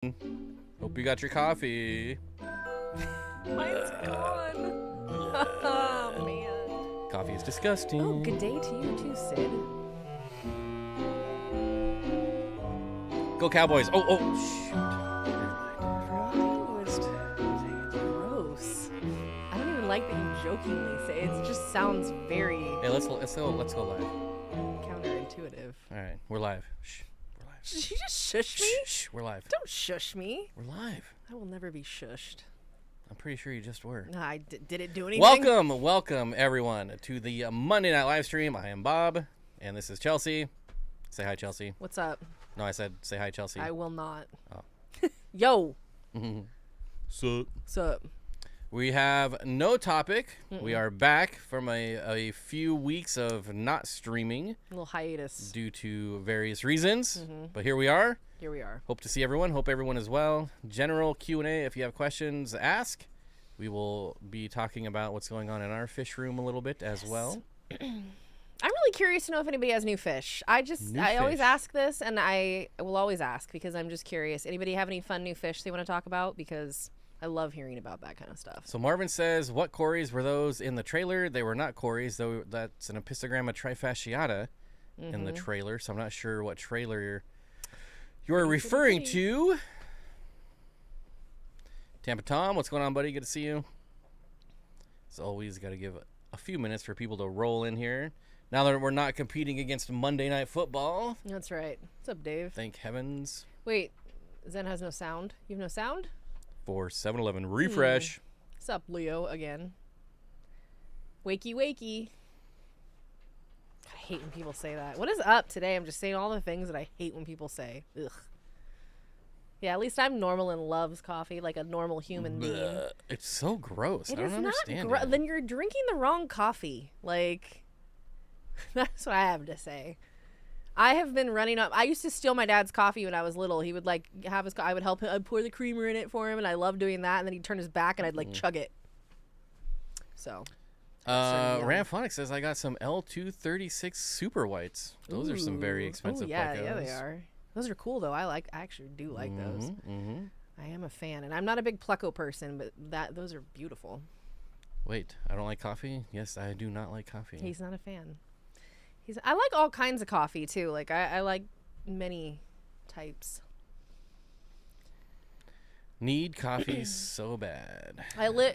Hope you got your coffee. Mine's gone. Oh, man. Coffee is disgusting. Oh, good day to you too, Sid. Go Cowboys. Oh, Gross. I don't even like that you jokingly say it. It just sounds very shoot. Hey, let's go live. counterintuitive. All right, we're live. Shh, we're live. Did you just shush me? Shh, we're live. Don't shush me. We're live. I will never be shushed. I'm pretty sure you just were. Did it do anything? Welcome everyone to the Monday night live stream. I am Bob, and this is Chelsea. Say hi, Chelsea. What's up? No, I said say hi, Chelsea. I will not. Oh. Yo. So What's up? we have no topic. We are back from a few weeks of not streaming A little hiatus. due to various reasons. But here we are. Here we are. Hope to see everyone. Hope everyone is well. General Q&A. If you have questions, ask. We will be talking about what's going on in our fish room a little bit as well. I'm really curious to know if anybody has new fish. I always fish. ask this, and I will always ask because I'm just curious. Anybody have any fun new fish they want to talk about? Because I love hearing about that kind of stuff. So Marvin says, what cories were those in the trailer? They were not cories, though. That's an Epistogramma trifasciata in the trailer. So I'm not sure what trailer you're referring to. Tampa Tom, what's going on, buddy? Good to see you. As always, got to give a few minutes for people to roll in here. Now that we're not competing against Monday Night Football. That's right. What's up, Dave? Thank heavens Wait, Zen has no sound. You have no sound? for 7-Eleven refresh. What's up, Leo, again? Wakey, wakey. I hate when people say that. What is up today? I'm just saying all the things that I hate when people say. Ugh. Yeah, at least I'm normal and loves coffee like a normal human being. Bleh. It's so gross. It I is don't not understand it. Then you're drinking the wrong coffee. Like, that's what I have to say. I have been running up. I used to steal my dad's coffee when I was little. He would like have his. I would help him. I'd pour the creamer in it for him, and I loved doing that. And then he'd turn his back, and I'd like chug it. So. Ramphonic says I got some L236 super whites. Those are some very expensive yeah, plecos. yeah, they are. Those are cool though. I actually do like those. I am a fan, and I'm not a big pleco person, but those are beautiful. Wait, I don't like coffee? Yes, I do not like coffee. He's not a fan. I like all kinds of coffee too. Like I like many types. Need coffee so bad.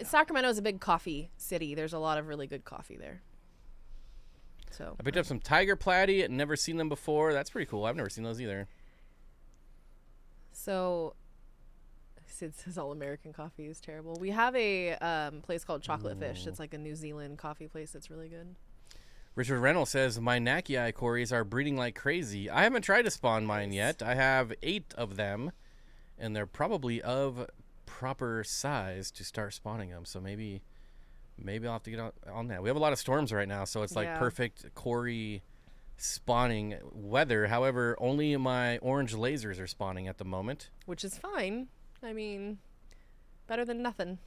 Sacramento is a big coffee city. There's a lot of really good coffee there. So I picked up some Tiger Platy. Never seen them before. That's pretty cool. I've never seen those either. So Sid says all American coffee is terrible. We have a place called Chocolate Fish. It's like a New Zealand coffee place that's really good. Richard Reynolds says, my Nakii cories are breeding like crazy. I haven't tried to spawn mine yet. I have 8 of them, and they're probably of proper size to start spawning them. So maybe I'll have to get on that. We have a lot of storms right now, so it's like perfect cory spawning weather. However, only my orange lasers are spawning at the moment. Which is fine. I mean, better than nothing.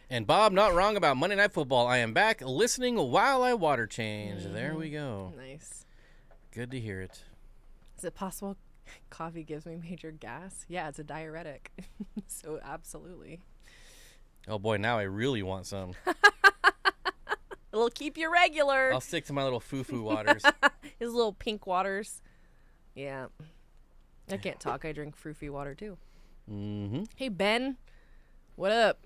And Bob, not wrong about Monday Night Football. I am back listening while I water change. There we go. Nice. Good to hear it. Is it possible coffee gives me major gas? Yeah, it's a diuretic. So absolutely. Oh boy, now I really want some. It'll keep you regular. I'll stick to my little foo-foo waters. His little pink waters. Yeah. I can't talk. I drink froofy water too. Hey, Ben. What up?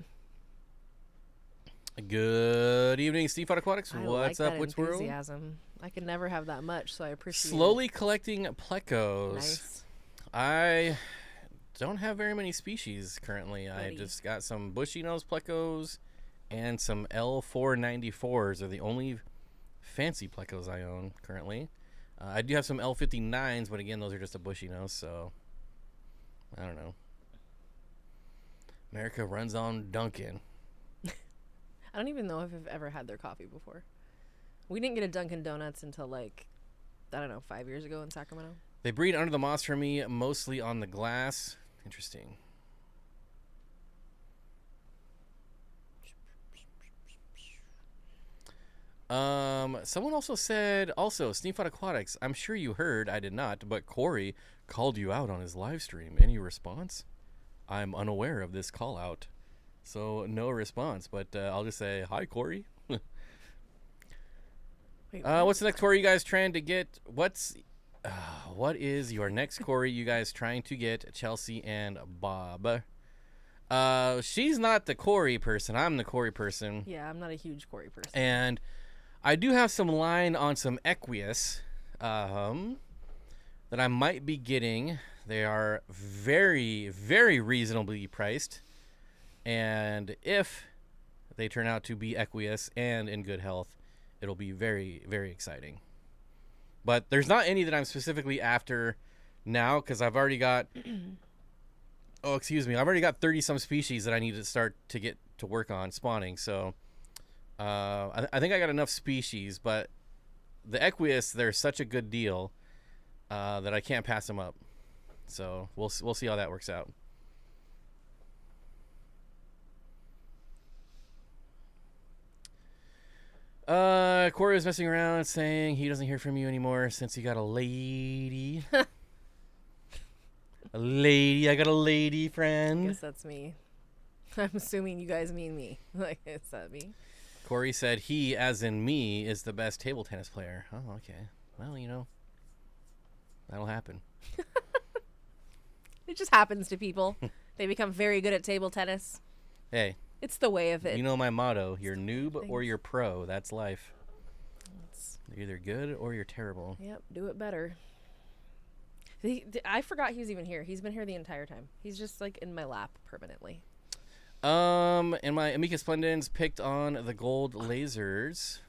Good evening, Steenfott Aquatics. I What's like up, that Woods World? enthusiasm. I can never have that much, so I appreciate Slowly it. collecting plecos. Nice. I don't have very many species currently. I Buddy. just got some bushy nose plecos and some L494s are the only fancy plecos I own currently. I do have some L59s, but again, those are just a bushy nose, so I don't know. America runs on Dunkin'. I don't even know if I've ever had their coffee before. We didn't get a Dunkin' Donuts until like, I don't know, 5 years ago in Sacramento. They breed under the moss for me, mostly on the glass. Interesting. Someone also said, Steenfott Aquatics. I'm sure you heard, I did not, but Corey called you out on his live stream. Any response? I'm unaware of this call out, so no response. But I'll just say hi, Corey. Wait, What's the next Corey you guys trying to get? What is your next Corey you guys trying to get? Chelsea and Bob. She's not the Corey person. I'm the Corey person. Yeah, I'm not a huge Corey person. And I do have some line on some Aquarius that I might be getting. They are very, very reasonably priced. And if they turn out to be Aquarius and in good health, it'll be very, very exciting. But there's not any that I'm specifically after now because I've already got... I've already got 30-some species that I need to start to get to work on spawning. So... I think I got enough species, but the Aquarius, they're such a good deal that I can't pass them up. So we'll see how that works out. Corey was messing around saying he doesn't hear from you anymore since he got a lady. I got a lady friend. I guess that's me. I'm assuming you guys mean me. Like, is that me? Corey said he, as in me, is the best table tennis player. Oh, okay. Well, that'll happen. It just happens to people. They become very good at table tennis. Hey. It's the way of it. You know my motto. You're noob or you're pro. That's life. You're either good or you're terrible. Yep, do it better. I forgot he was even here. He's been here the entire time. He's just, like, in my lap permanently. And my Amica Splendens picked on the gold lasers.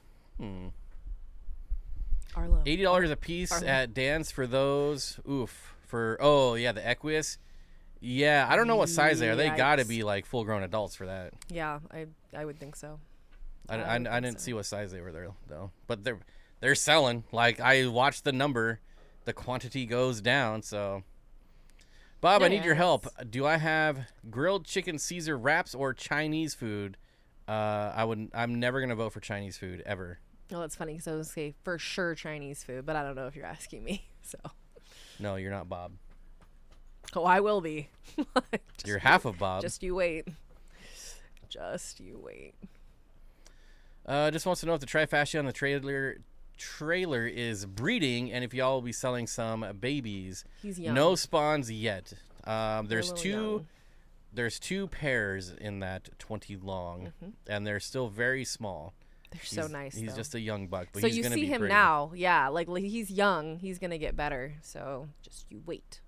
Arlo. $80 a piece at Dan's for those. Oof. The Aquarius. Yeah, I don't know what size they are. They gotta be like full grown adults for that. Yeah, I would think so. I didn't see what size they were there though. But they're selling. Like I watched the number, the quantity goes down, so Bob, I need your help. Do I have grilled chicken Caesar wraps or Chinese food? I'm never gonna vote for Chinese food ever. Oh, that's funny because I was gonna say for sure Chinese food, but I don't know if you're asking me. So. No, you're not Bob. Oh, I will be. You're half of Bob. Just you wait. Just you wait. Just wants to know if the trifascia on the trailer is breeding and if y'all will be selling some babies. He's young. No spawns yet. There's young. There's two pairs in that 20 long, and they're still very small. They're so nice. He's just a young buck, but so he's you gonna see be him pretty. now, yeah. Like he's young. He's gonna get better. So just you wait.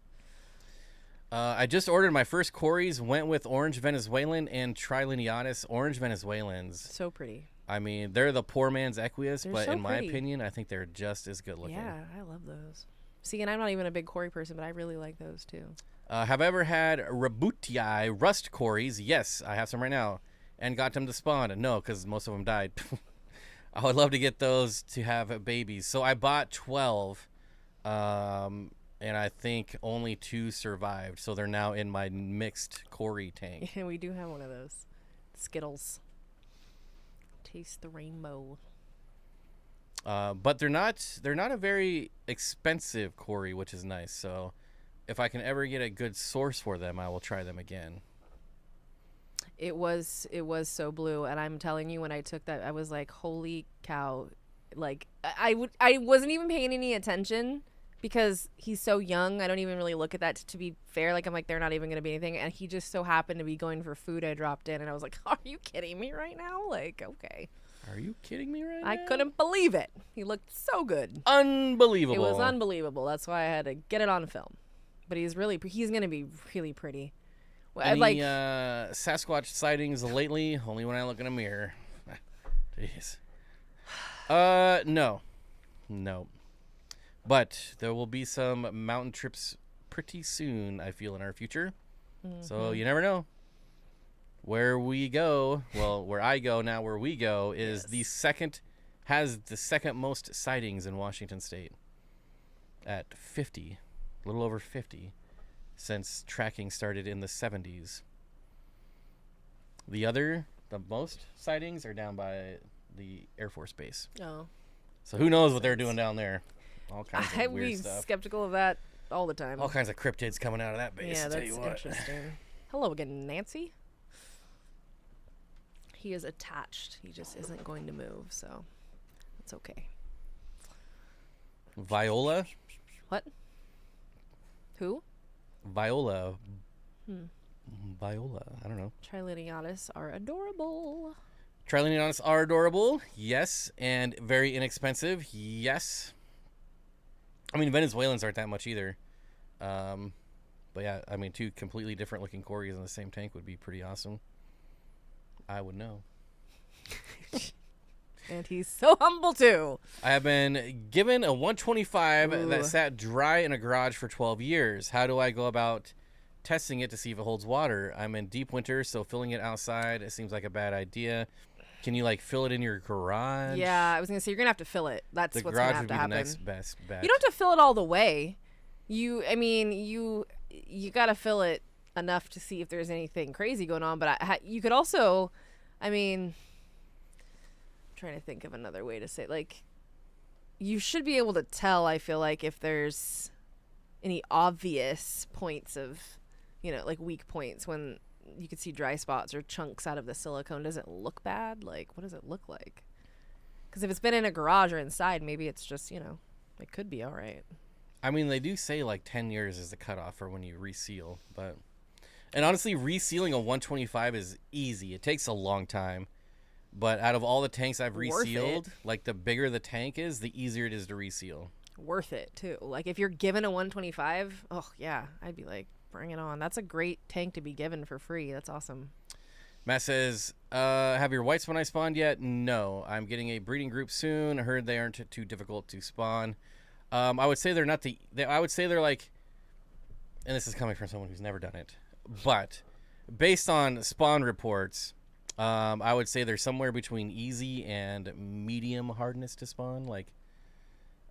I just ordered my first Corys. Went with orange Venezuelan and Triliniatus orange Venezuelans. So pretty. I mean, they're the poor man's Aquarius, but so in my pretty. opinion, I think they're just as good looking. Yeah, I love those. See, and I'm not even a big Cory person, but I really like those too. Have I ever had Rabutii rust Corys? Yes, I have some right now. And got them to spawn. No, because most of them died. I would love to get those to have babies. So I bought 12, and I think only 2 survived. So they're now in my mixed Cory tank. Yeah, we do have one of those. Skittles. Taste the rainbow. But they're not a very expensive Cory, which is nice. So if I can ever get a good source for them, I will try them again. It was so blue, and I'm telling you, when I took that, I was like, holy cow. Like I wasn't even paying any attention because he's so young. I don't even really look at that to be fair. Like I'm like, they're not even gonna be anything, and he just so happened to be going for food. I dropped in and I was like, are you kidding me right now? Like, okay. Are you kidding me right now? I couldn't believe it. He looked so good. Unbelievable. It was unbelievable. That's why I had to get it on film. But he's gonna be really pretty. Well, Any Sasquatch sightings lately? Only when I look in a mirror. Jeez. No. But there will be some mountain trips pretty soon, I feel, in our future. So you never know. Where we go, well, where I go now, where we go is has the second most sightings in Washington State at 50, a little over 50, since tracking started in the 70s. The most sightings are down by the Air Force Base. Oh. So who knows what they're doing down there? All kinds of I'd weird be stuff. skeptical of that all the time. All kinds of cryptids coming out of that base. Yeah, I'll tell that's you what. interesting. Hello again, Nancy. He is attached. He just isn't going to move, so it's okay. Viola. What? Who? Viola. Viola. I don't know. Triliniatis are adorable. Trilinianis are adorable, yes, and very inexpensive, yes. I mean, Venezuelans aren't that much either. But yeah, I mean, 2 completely different looking Corys in the same tank would be pretty awesome. I would know. And he's so humble too. I have been given a 125 Ooh. that sat dry in a garage for 12 years. How do I go about testing it to see if it holds water? I'm in deep winter, so filling it outside, it seems like a bad idea. Can you, like, fill it in your garage? Yeah, I was going to say, you're going to have to fill it. That's The what's going to garage have would to be the happen. next best bet. You don't have to fill it all the way. You got to fill it enough to see if there's anything crazy going on. But you could also, I mean, I'm trying to think of another way to say it. Like, you should be able to tell, I feel like, if there's any obvious points of, like weak points when you could see dry spots or chunks out of the silicone. Does it look bad? Like, what does it look like? Because if it's been in a garage or inside, maybe it's just, it could be all right. I mean, they do say like 10 years is the cutoff for when you reseal, and honestly, resealing a 125 is easy. It takes a long time, but out of all the tanks I've Worth resealed, it. like the bigger the tank is, the easier it is to reseal. Worth it too. Like if you're given a 125, oh yeah, I'd be like, bring it on. That's a great tank to be given for free. That's awesome. Matt says, have your white spawn spawned yet? No, I'm getting a breeding group soon. I heard they aren't too difficult to spawn. I would say they're not I would say they're like, and this is coming from someone who's never done it, but based on spawn reports, I would say they're somewhere between easy and medium hardness to spawn. Like,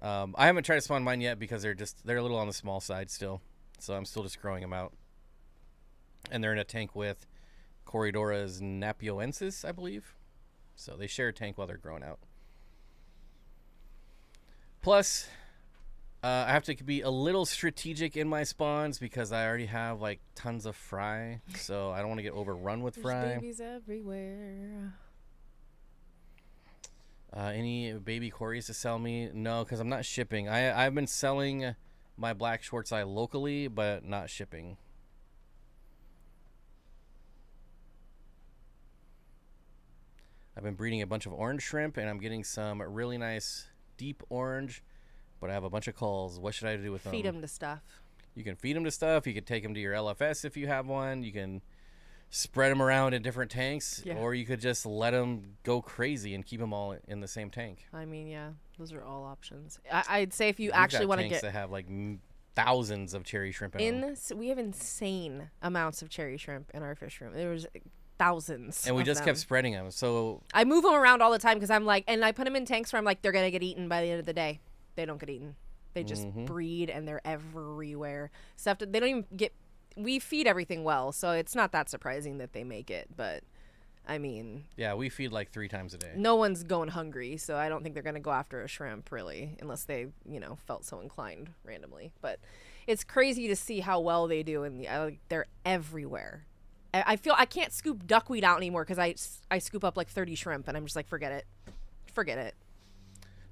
I haven't tried to spawn mine yet because they're a little on the small side still. So I'm still just growing them out. And they're in a tank with Corydoras napioensis, I believe. So they share a tank while they're growing out. Plus, I have to be a little strategic in my spawns because I already have like tons of fry. So I don't want to get overrun with fry. There's babies everywhere. Any baby Corys to sell me? No, because I'm not shipping. I've been selling my black Schwartz eye locally, but not shipping. I've been breeding a bunch of orange shrimp, and I'm getting some really nice deep orange, but I have a bunch of culls. What should I do with them? Feed them to stuff. You can feed them to stuff. You can take them to your LFS if you have one. You can spread them around in different tanks, or you could just let them go crazy and keep them all in the same tank. I mean, yeah, those are all options. I'd say if you actually want to get that have like thousands of cherry shrimp in them. We have insane amounts of cherry shrimp in our fish room. There's thousands, and we of just them. kept spreading them. So I move them around all the time because I'm like, and I put them in tanks where I'm like, they're gonna get eaten by the end of the day. They don't get eaten. They just breed, and they're everywhere. Stuff they don't even get. We feed everything well, so it's not that surprising that they make it. But I mean, yeah, we feed like 3 times a day. No one's going hungry, so I don't think they're gonna go after a shrimp really, unless they felt so inclined randomly. But it's crazy to see how well they do, and they're everywhere. I feel I can't scoop duckweed out anymore because I scoop up like 30 shrimp, and I'm just like, forget it.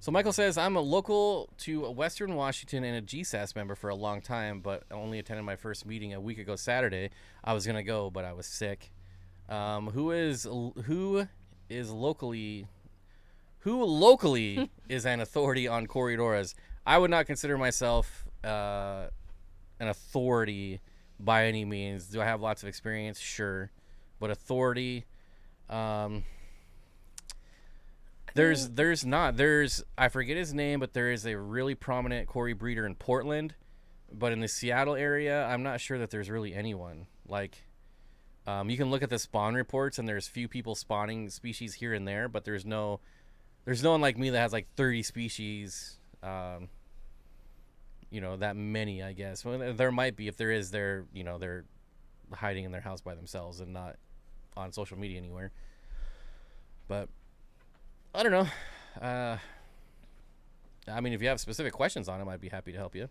So Michael says, I'm a local to Western Washington and a GSAS member for a long time, but only attended my first meeting a week ago Saturday. I was going to go, but I was sick. Who locally is an authority on Corydoras? I would not consider myself an authority by any means. Do I have lots of experience? Sure. But authority... There's not. I forget his name, but there is a really prominent Cory breeder in Portland. But in the Seattle area, I'm not sure that there's really anyone. Like, you can look at the spawn reports, and there's few people spawning species here and there, but there's no one like me that has like 30 species. That many, I guess. Well, there might be. If there is, they're hiding in their house by themselves and not on social media anywhere. But I don't know. I mean, if you have specific questions on them, I'd be happy to help you.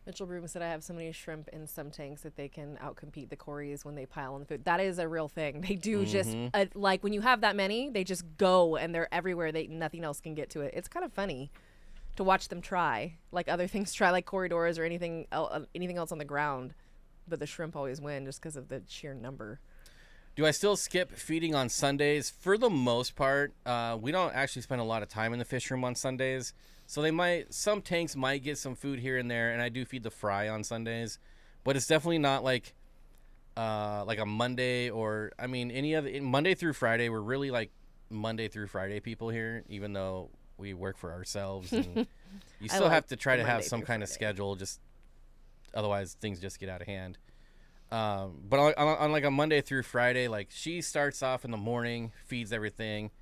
Mitchell Broom said I have so many shrimp in some tanks that they can outcompete the Corys when they pile on the food. That is a real thing. They do just like when you have that many, they just go and they're everywhere. Nothing else can get to it. It's kind of funny to watch them try, like other things try, like corridors or anything else on the ground. But the shrimp always win just because of the sheer number. Do I still skip feeding on Sundays? For the most part, we don't actually spend a lot of time in the fish room on Sundays. So some tanks might get some food here and there, and I do feed the fry on Sundays. But it's definitely not like a Monday or, I mean, any other Monday through Friday. We're really like Monday through Friday people here, even though we work for ourselves. And you still have to try to have some kind of schedule, just otherwise things just get out of hand. But on like a Monday through Friday, like she starts off in the morning, feeds everything,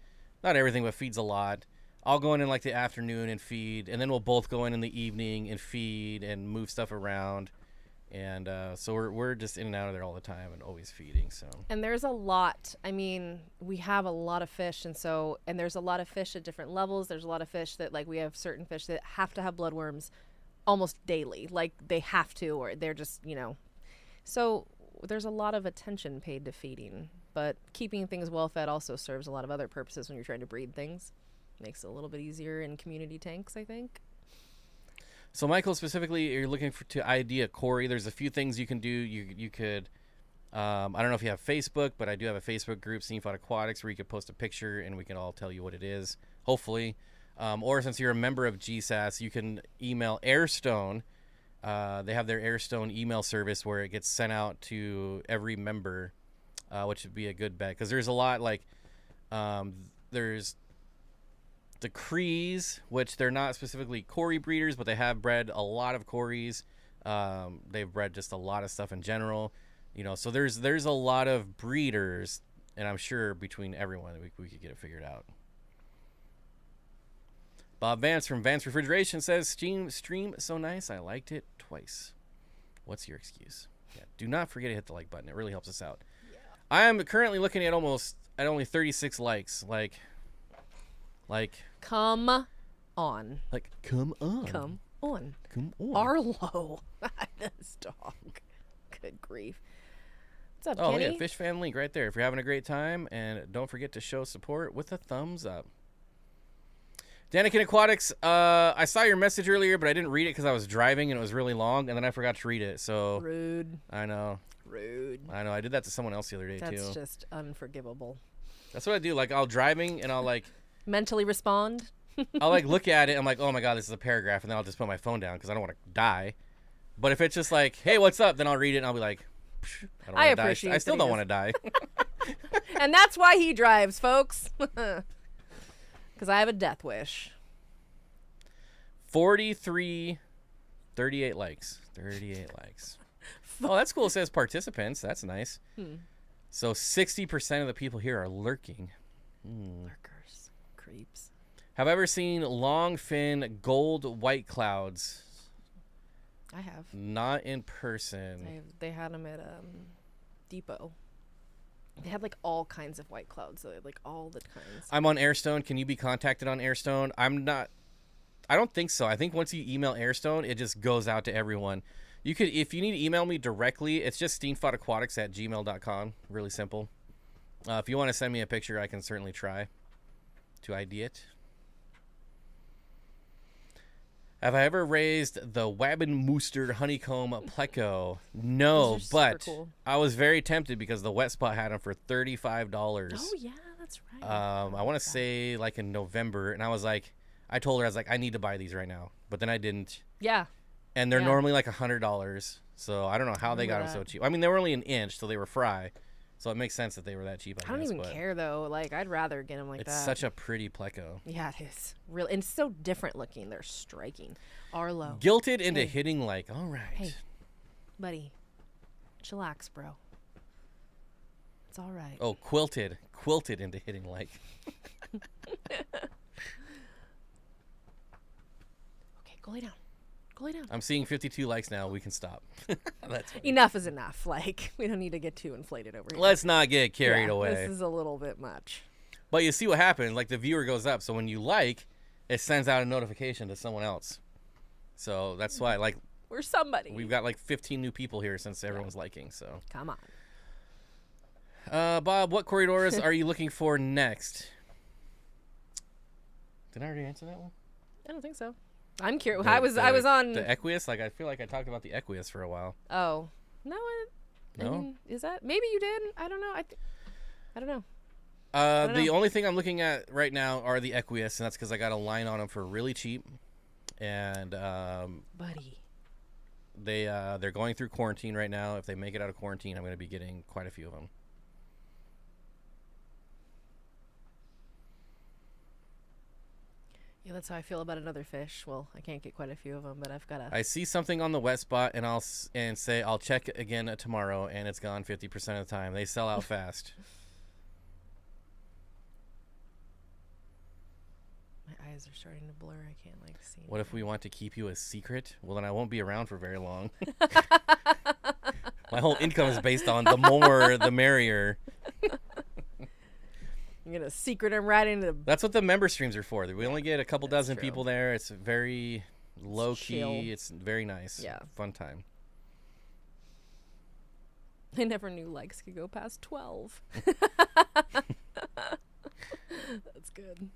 not everything, but feeds a lot. I'll go in like the afternoon and feed, and then we'll both go in the evening and feed and move stuff around. And so we're just in and out of there all the time and always feeding. So and there's a lot. I mean, we have a lot of fish, and there's a lot of fish at different levels. There's a lot of fish that like we have certain fish that have to have bloodworms almost daily, like they have to, or they're just So there's a lot of attention paid to feeding, but keeping things well fed also serves a lot of other purposes when you're trying to breed things. Makes it a little bit easier in community tanks, I think. So Michael, specifically, you're looking to ID a Cory. There's a few things you can do. You could, I don't know if you have Facebook, but I do have a Facebook group, Steenfott Aquatics, where you could post a picture and we can all tell you what it is, hopefully. Or since you're a member of GSAS, you can email Airstone. They have their Airstone email service where it gets sent out to every member, which would be a good bet. Because there's a lot, like, there's the Crees, which they're not specifically Cory breeders, but they have bred a lot of Corys. They've bred just a lot of stuff in general. So there's a lot of breeders, and I'm sure between everyone we could get it figured out. Bob Vance from Vance Refrigeration says, stream so nice, I liked it twice. What's your excuse? Yeah, do not forget to hit the like button. It really helps us out. Yeah. I am currently looking at only 36 likes. Like come on. Like, come on. Come on. Come on. Arlo. This dog. Good grief. What's up, Oh, Kenny? yeah, Fish Fan link right there if you're having a great time. And don't forget to show support with a thumbs up. Danikin Aquatics, I saw your message earlier, but I didn't read it because I was driving and it was really long, and then I forgot to read it. So Rude. I know. Rude. I know. I did that to someone else the other day, too. That's just unforgivable. That's what I do. Like, I'll driving, and I'll, like... mentally respond? I'll, like, look at it. I'm like, oh, my God, this is a paragraph. And then I'll just put my phone down because I don't want to die. But if it's just like, hey, what's up? Then I'll read it, and I'll be like, I appreciate it. I still don't want to die. And that's why he drives, folks. Because I have a death wish. 38 likes. 38 likes. Oh, that's cool. It says participants. That's nice. So 60% of the people here are lurking. Lurkers. Creeps. Have ever seen long fin gold white clouds? I have. Not in person. They had them at Depot. They had like all kinds of white clouds. So like all the kinds. I'm on Airstone. Can you be contacted on Airstone? I don't think so. I think once you email Airstone, it just goes out to everyone. You could, if you need to email me directly, it's just steenfotaquatics@gmail.com. Really simple. If you want to send me a picture, I can certainly try to ID it. Have I ever raised the Wabenmooster honeycomb pleco? No, but cool. I was very tempted because the wet spot had them for $35. Oh yeah, that's right. I want to say like in November, and I was like, I told her, I was like, I need to buy these right now, but then I didn't. Yeah. And they're normally like $100, so I don't know how they got them so cheap. I mean, they were only an inch, so they were fry, so it makes sense that they were that cheap. I don't even care though. Like, I'd rather get them like that. It's such a pretty pleco. Yeah, it is. Really, and it's so different looking. They're striking. Arlo. Guilted into hitting like. All right. Hey, buddy, chillax, bro. It's all right. Oh, quilted into hitting like. Go lay down. Go lay down. I'm seeing 52 likes now. We can stop. That's funny. Enough is enough. Like, we don't need to get too inflated over here. Let's not get carried away. This is a little bit much. But you see what happens. Like, the viewer goes up. So when you like, it sends out a notification to someone else. So that's why, like, We're somebody. we've got like 15 new people here since everyone's liking. So Come on. Bob, what corridors are you looking for next? Did I already answer that one? I don't think so. I'm curious. I was on the Equius. Like, I feel like I talked about the Equius for a while. Oh no, I No? mean, is that maybe you did? I don't know. I don't know. The only thing I'm looking at right now are the Equius, and that's because I got a line on them for really cheap, and Buddy. they're going through quarantine right now. If they make it out of quarantine, I'm going to be getting quite a few of them. Yeah, that's how I feel about another fish. Well, I can't get quite a few of them, but I've got I see something on the wet spot, and I'll say I'll check again tomorrow, and it's gone 50% of the time. They sell out fast. My eyes are starting to blur. I can't like see. What if we want to keep you a secret? Well, then I won't be around for very long. My whole income is based on the more, the merrier. I'm gonna secret them right into. That's what the member streams are for. We only get a couple dozen true. people there. It's very low chill. key. It's very nice. Yeah. Fun time. I never knew likes could go past 12. That's good.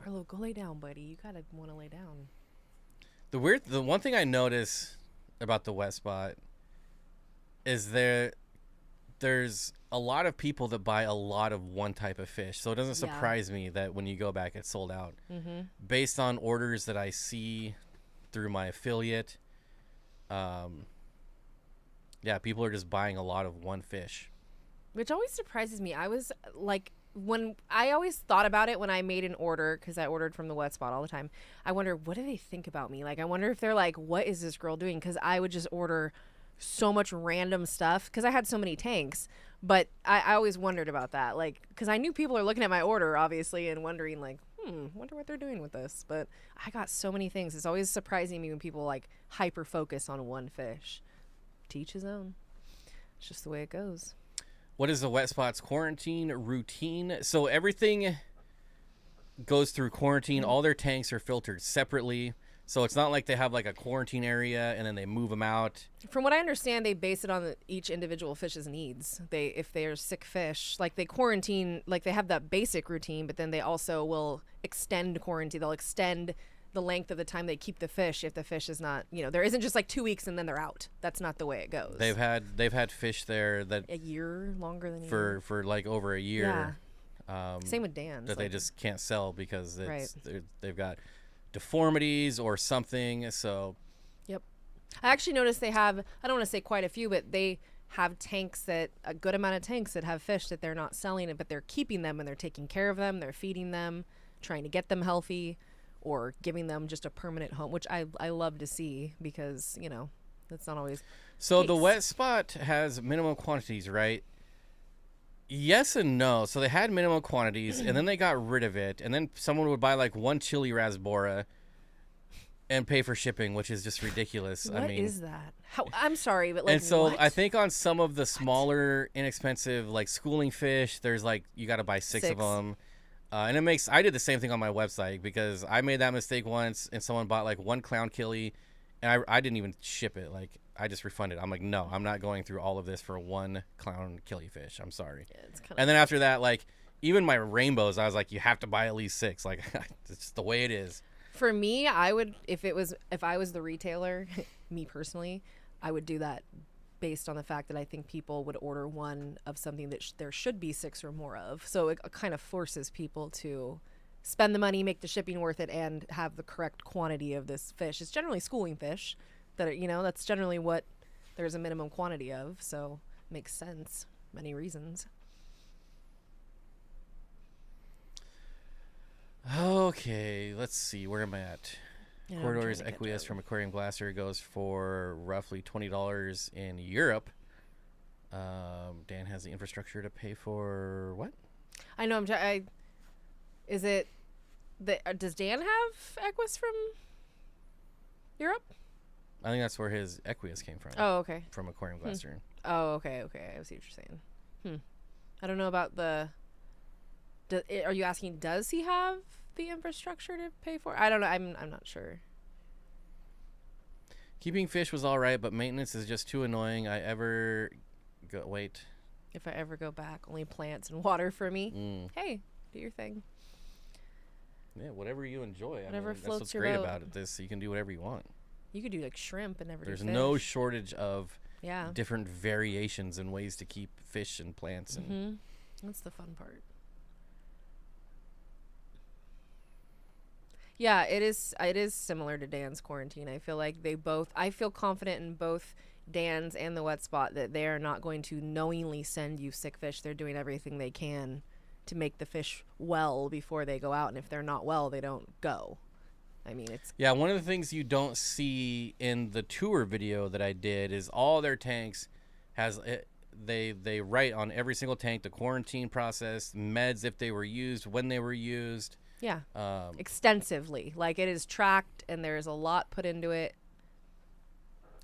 Arlo, go lay down, buddy. You gotta want to lay down. The one thing I notice about the wet spot is there's a lot of people that buy a lot of one type of fish. So it doesn't surprise me that when you go back, it's sold out. Mm-hmm. Based on orders that I see through my affiliate, people are just buying a lot of one fish. Which always surprises me. I was like, when I always thought about it when I made an order, because I ordered from the wet spot all the time. I wonder, what do they think about me? Like, I wonder if they're like, what is this girl doing? Because I would just order so much random stuff because I had so many tanks. But I always wondered about that, like, because I knew people are looking at my order, obviously, and wondering, like, wonder what they're doing with this. But I got so many things. It's always surprising me when people, like, hyper focus on one fish. To each his own. It's just the way it goes. What is the wet spot's quarantine routine? So everything goes through quarantine. All their tanks are filtered separately. So it's not like they have like a quarantine area and then they move them out. From what I understand, they base it on each individual fish's needs. If they're sick fish, like they quarantine, like they have that basic routine, but then they also will extend quarantine. They'll extend the length of the time they keep the fish if the fish is not, there isn't just like 2 weeks and then they're out. That's not the way it goes. They've had fish there that a year, longer than a year. For like over a year. Yeah. Same with Dan's. That they just can't sell because they've got deformities or something. So yep. I actually noticed they have, I don't want to say quite a few, but they have tanks a good amount of tanks that have fish that they're not selling it, but they're keeping them and they're taking care of them. They're feeding them, trying to get them healthy, or giving them just a permanent home, which I love to see because, that's not always So case. The wet spot has minimum quantities, right? Yes and no. So they had minimum quantities, and then they got rid of it, and then someone would buy like one chili rasbora and pay for shipping, which is just ridiculous. What is that? I'm sorry, but like, and so what? I think on some of the smaller, inexpensive, like schooling fish, there's like you got to buy six of them, and I did the same thing on my website because I made that mistake once, and someone bought like one clown killie, and I didn't even ship it. Like I just refunded. I'm like, no, I'm not going through all of this for one clown killifish. I'm sorry. Yeah, and then after that, like even my rainbows, I was like, you have to buy at least 6. Like it's just the way it is. For me, I would if I was the retailer, me personally, I would do that based on the fact that I think people would order one of something that there should be 6 or more of. So it kind of forces people to spend the money, make the shipping worth it, and have the correct quantity of this fish. It's generally schooling fish that that's generally what there's a minimum quantity of. So it makes sense, many reasons. Okay, let's see. Where am I at? Yeah, Corridors Equius from Aquarium Glasser goes for roughly $20 in Europe. Dan has the infrastructure to pay for what? I know. Is it does Dan have Equus from Europe? I think that's where his Equius came from. Oh, okay. From Aquarium Glasser. Oh, okay. I see what you're saying. I don't know about the Are you asking, does he have the infrastructure to pay for it? I don't know. I'm not sure. Keeping fish was all right, but maintenance is just too annoying. If I ever go back, only plants and water for me. Hey, do your thing. Yeah, whatever you enjoy. Whatever that's floats what's your great boat. about it. You can do whatever you want. You could do like shrimp and never There's do fish. no shortage of Yeah. different variations and ways to keep fish and plants. And That's the fun part. Yeah, it is. It is similar to Dan's quarantine. I feel like I feel confident in both Dan's and the Wet Spot that they are not going to knowingly send you sick fish. They're doing everything they can to make the fish well before they go out, and if they're not well, they don't go. I mean, it's one of the things you don't see in the tour video that I did is all their tanks has it. They write on every single tank the quarantine process, meds if they were used, when they were used. Yeah, extensively. Like, it is tracked, and there's a lot put into it.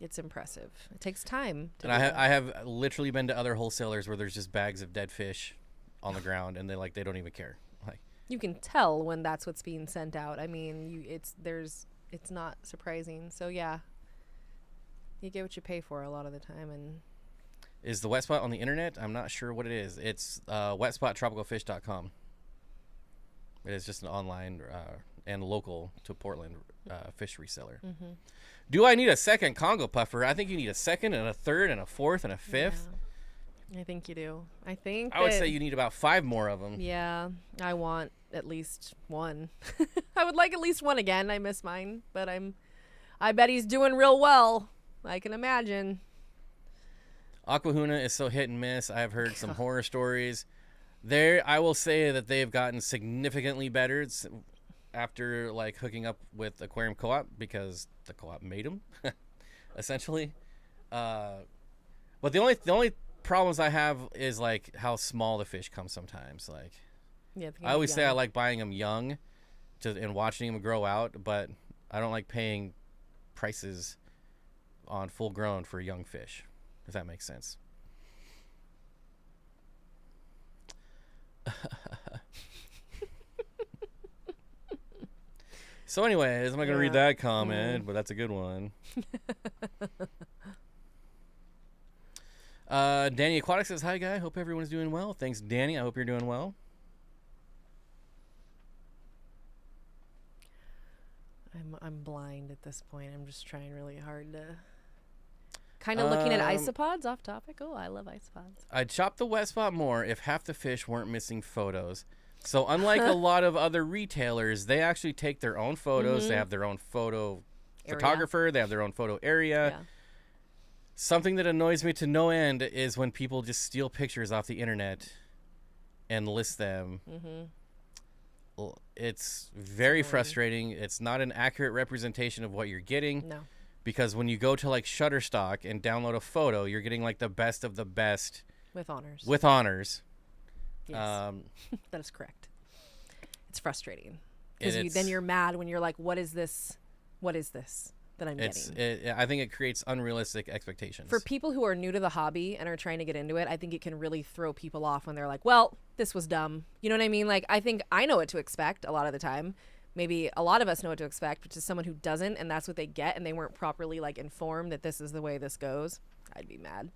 It's impressive. It takes time. And I have literally been to other wholesalers where there's just bags of dead fish on the ground, and they don't even care. Like, you can tell when that's what's being sent out. I mean, it's not surprising. So yeah, you get what you pay for a lot of the time. And is the Wet Spot on the internet? I'm not sure what it is. It's wetspotTropicalfish.com. It is just an online and local to Portland fish reseller. Do I need a second Congo puffer? I think you need a second and a third and a fourth and a fifth. Yeah, I think you do. I would say you need about 5 more of them. Yeah, I want at least one. I would like at least one again. I miss mine, but I bet he's doing real well. I can imagine. Aquahuna is so hit and miss. I've heard some horror stories. I will say that they've gotten significantly better after like hooking up with Aquarium Co-op because the co-op made them, essentially. But the only problems I have is like how small the fish come sometimes. Like, yeah, I always say I like buying them young, and watching them grow out, but I don't like paying prices on full grown for young fish, if that makes sense. So anyways, I'm not going to read that comment, but that's a good one. Danny Aquatics says, hi, guy. Hope everyone's doing well. Thanks, Danny. I hope you're doing well. I'm blind at this point. I'm just trying really hard to... Kind of looking at isopods off topic. Oh, I love isopods. I'd chop the Wet Spot more if half the fish weren't missing photos. So unlike a lot of other retailers, they actually take their own photos. They have their own photographer. They have their own photo area. Yeah. Something that annoys me to no end is when people just steal pictures off the internet and list them. It's very frustrating. It's not an accurate representation of what you're getting. No. Because when you go to like Shutterstock and download a photo, you're getting like the best of the best. With honors. Yes. That is correct. It's frustrating. Because then you're mad when you're like, what is this? What is this that I'm getting? I think it creates unrealistic expectations. For people who are new to the hobby and are trying to get into it, I think it can really throw people off when they're like, well, this was dumb. You know what I mean? Like, I think I know what to expect a lot of the time. Maybe a lot of us know what to expect, which is someone who doesn't, and that's what they get, and they weren't properly like informed that this is the way this goes. I'd be mad.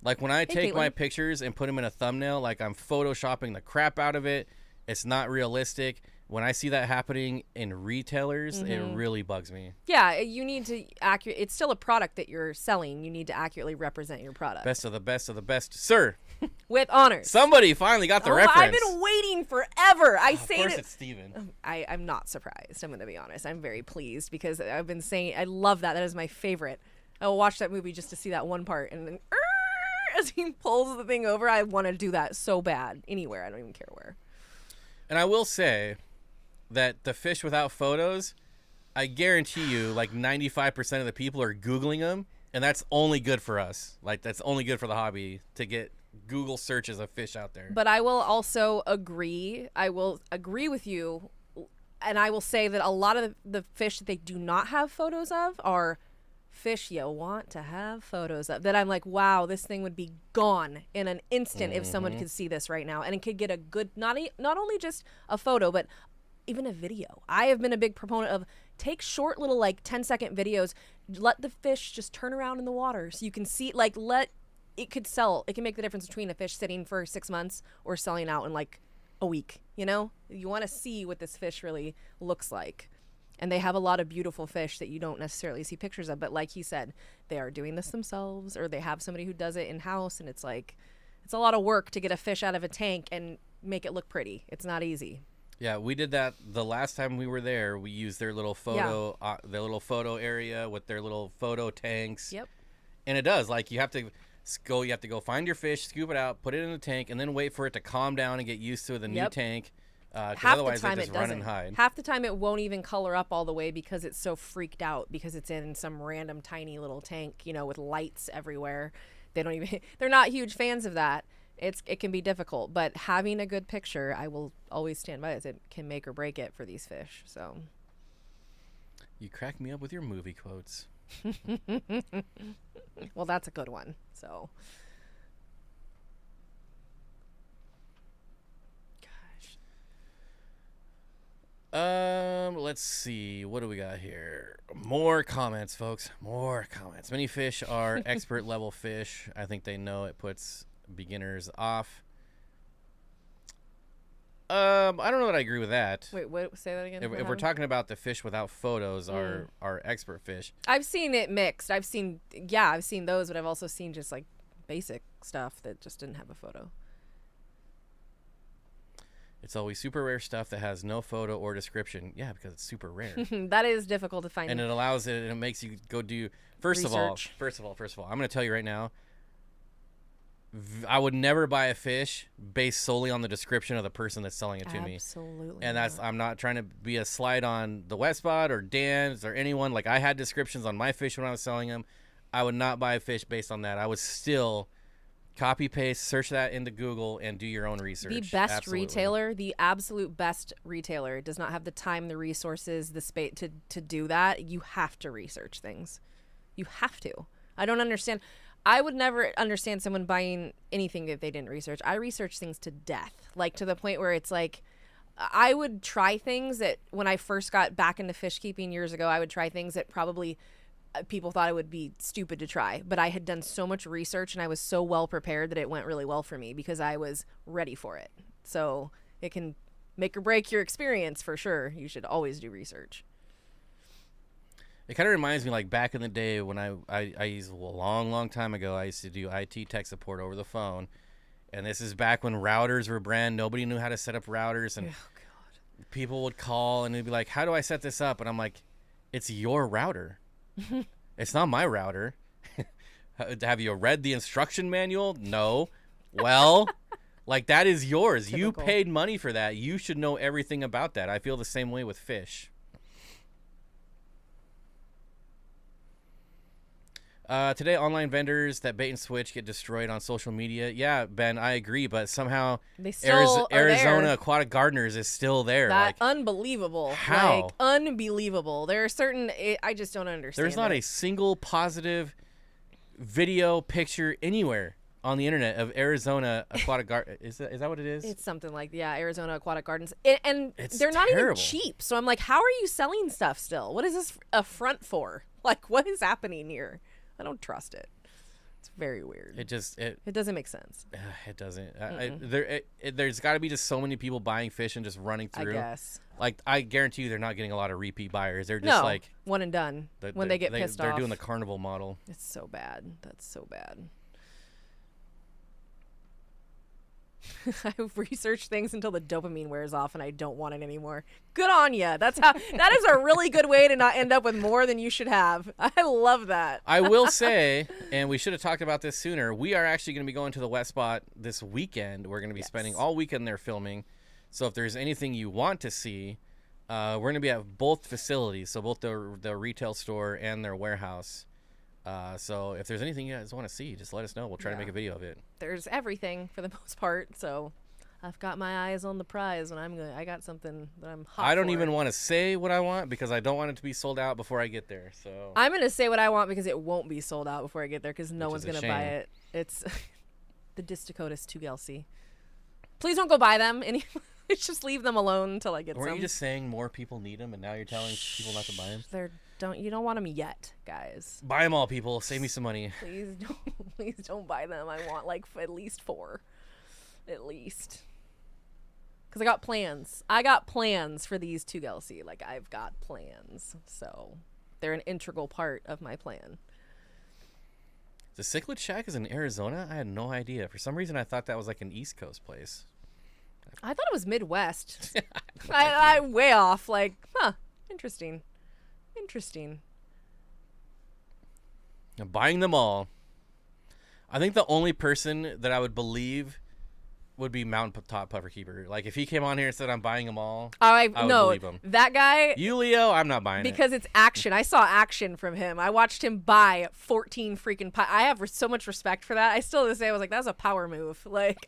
Like when I take my pictures and put them in a thumbnail, like I'm photoshopping the crap out of it. It's not realistic. When I see that happening in retailers, it really bugs me. Yeah, you need to it's still a product that you're selling. You need to accurately represent your product. Best of the best of the best, sir. With honors. Somebody finally got the reference. I've been waiting forever. Of course it's Steven. I'm not surprised. I'm going to be honest. I'm very pleased because I've been saying I love that. That is my favorite. I will watch that movie just to see that one part, and then as he pulls the thing over, I want to do that so bad anywhere. I don't even care where. And I will say that the fish without photos, I guarantee you, like 95% of the people are Googling them, and that's only good for us. Like, that's only good for the hobby to get Google searches of fish out there. But I will also agree. I will agree with you, and I will say that a lot of the fish that they do not have photos of are fish you want to have photos of that I'm like, wow, this thing would be gone in an instant if someone could see this right now and it could get a good, not only just a photo, but even a video. I have been a big proponent of take short little like 10-second videos, let the fish just turn around in the water so you can see, like, it could sell. It can make the difference between a fish sitting for 6 months or selling out in like a week. You know, you want to see what this fish really looks like. And they have a lot of beautiful fish that you don't necessarily see pictures of. But like he said, they are doing this themselves, or they have somebody who does it in house. And it's like, it's a lot of work to get a fish out of a tank and make it look pretty. It's not easy. Yeah, we did that the last time we were there. We used their little photo, their little photo area with their little photo tanks. Yep. And it does, like, you have to go find your fish, scoop it out, put it in the tank, and then wait for it to calm down and get used to the new tank. Because otherwise they just run and hide. Half the time it won't even color up all the way because it's so freaked out because it's in some random tiny little tank, you know, with lights everywhere. They're not huge fans of that. It can be difficult, but having a good picture, I will always stand by this. It can make or break it for these fish. So you crack me up with your movie quotes. Well, that's a good one. So let's see. What do we got here? More comments, folks. More comments. Many fish are expert level fish. I think they know it puts beginners off. I don't know that I agree with that. wait, what? Say that again. If we're talking about the fish without photos are expert fish. I've seen it mixed. I've seen those, but I've also seen just like basic stuff that just didn't have a photo. It's always super rare stuff that has no photo or description. Yeah, because it's super rare. That is difficult to find. And it allows it, and it makes you go do. First of all, I'm going to tell you right now. I would never buy a fish based solely on the description of the person that's selling it to me. Absolutely. And I'm not trying to be a slide on the Wet Spot or Dan's or anyone. Like, I had descriptions on my fish when I was selling them. I would not buy a fish based on that. I would still copy paste, search that into Google, and do your own research. The best retailer, the absolute best retailer, does not have the time, the resources, the space to do that. You have to research things. You have to. I don't understand. I would never understand someone buying anything that they didn't research. I research things to death, like to the point where it's like I would try things that when I first got back into fish keeping years ago, I would try things that probably people thought it would be stupid to try. But I had done so much research and I was so well prepared that it went really well for me because I was ready for it. So it can make or break your experience for sure. You should always do research. It kind of reminds me, like, back in the day when I used a long time ago, I used to do IT tech support over the phone. And this is back when routers were brand. Nobody knew how to set up routers. And people would call and they'd be like, how do I set this up? And I'm like, it's your router. It's not my router. Have you read the instruction manual? No. Well, like, that is yours. Typical. You paid money for that. You should know everything about that. I feel the same way with fish. Today, online vendors that bait and switch get destroyed on social media. Yeah, Ben, I agree, but somehow Arizona Aquatic Gardeners is still there. That unbelievable. How? Like, unbelievable. There are certain, I just don't understand. There's not a single positive video, picture anywhere on the internet of Arizona Aquatic Garden. Is that what it is? It's something like, Arizona Aquatic Gardens. And they're not terrible. Even cheap. So I'm like, how are you selling stuff still? What is this a front for? Like, what is happening here? I don't trust it. It's very weird. It doesn't make sense. It doesn't. There's got to be just so many people buying fish and just running through. I guess. Like, I guarantee you they're not getting a lot of repeat buyers. They're just like one and done when they get pissed off. They're doing the carnival model. It's so bad. That's so bad. I've researched things until the dopamine wears off and I don't want it anymore. Good on ya. That is a really good way to not end up with more than you should have. I love that. I will say, and we should have talked about this sooner, we are actually going to be going to the Wet Spot this weekend. We're going to be spending all weekend there filming. So if there's anything you want to see, we're going to be at both facilities, so both the retail store and their warehouse. So if there's anything you guys want to see, just let us know. We'll try to make a video of it. There's everything for the most part, so I've got my eyes on the prize, and I got something that I'm hot I don't for. even want to say what I want because I don't want it to be sold out before I get there. So I'm gonna say what I want because it won't be sold out before I get there because no Which one's is a gonna buy shame. it. It's the Disdakotas 2LC. Please don't go buy them. And just leave them alone until I get weren't some. you just saying more people need them, and now you're telling people not to buy them? You don't want them yet, guys. Buy them all, people. Save me some money. Please don't buy them. I want like at least 4, at least. Because I got plans. I got plans for these 2LC. Like I've got plans, so they're an integral part of my plan. The Cichlid Shack is in Arizona? I had no idea. For some reason, I thought that was like an East Coast place. I thought it was Midwest. I way off. Like, interesting. I'm buying them all. I think the only person that I would believe would be Mountain Top Puffer Keeper. Like, if he came on here and said, I'm buying them all, I would believe him. That guy. You, Leo, I'm not buying because it's action. I saw action from him. I watched him buy 14 freaking pikes. I have so much respect for that. I still to this day I was like, that's a power move. Like,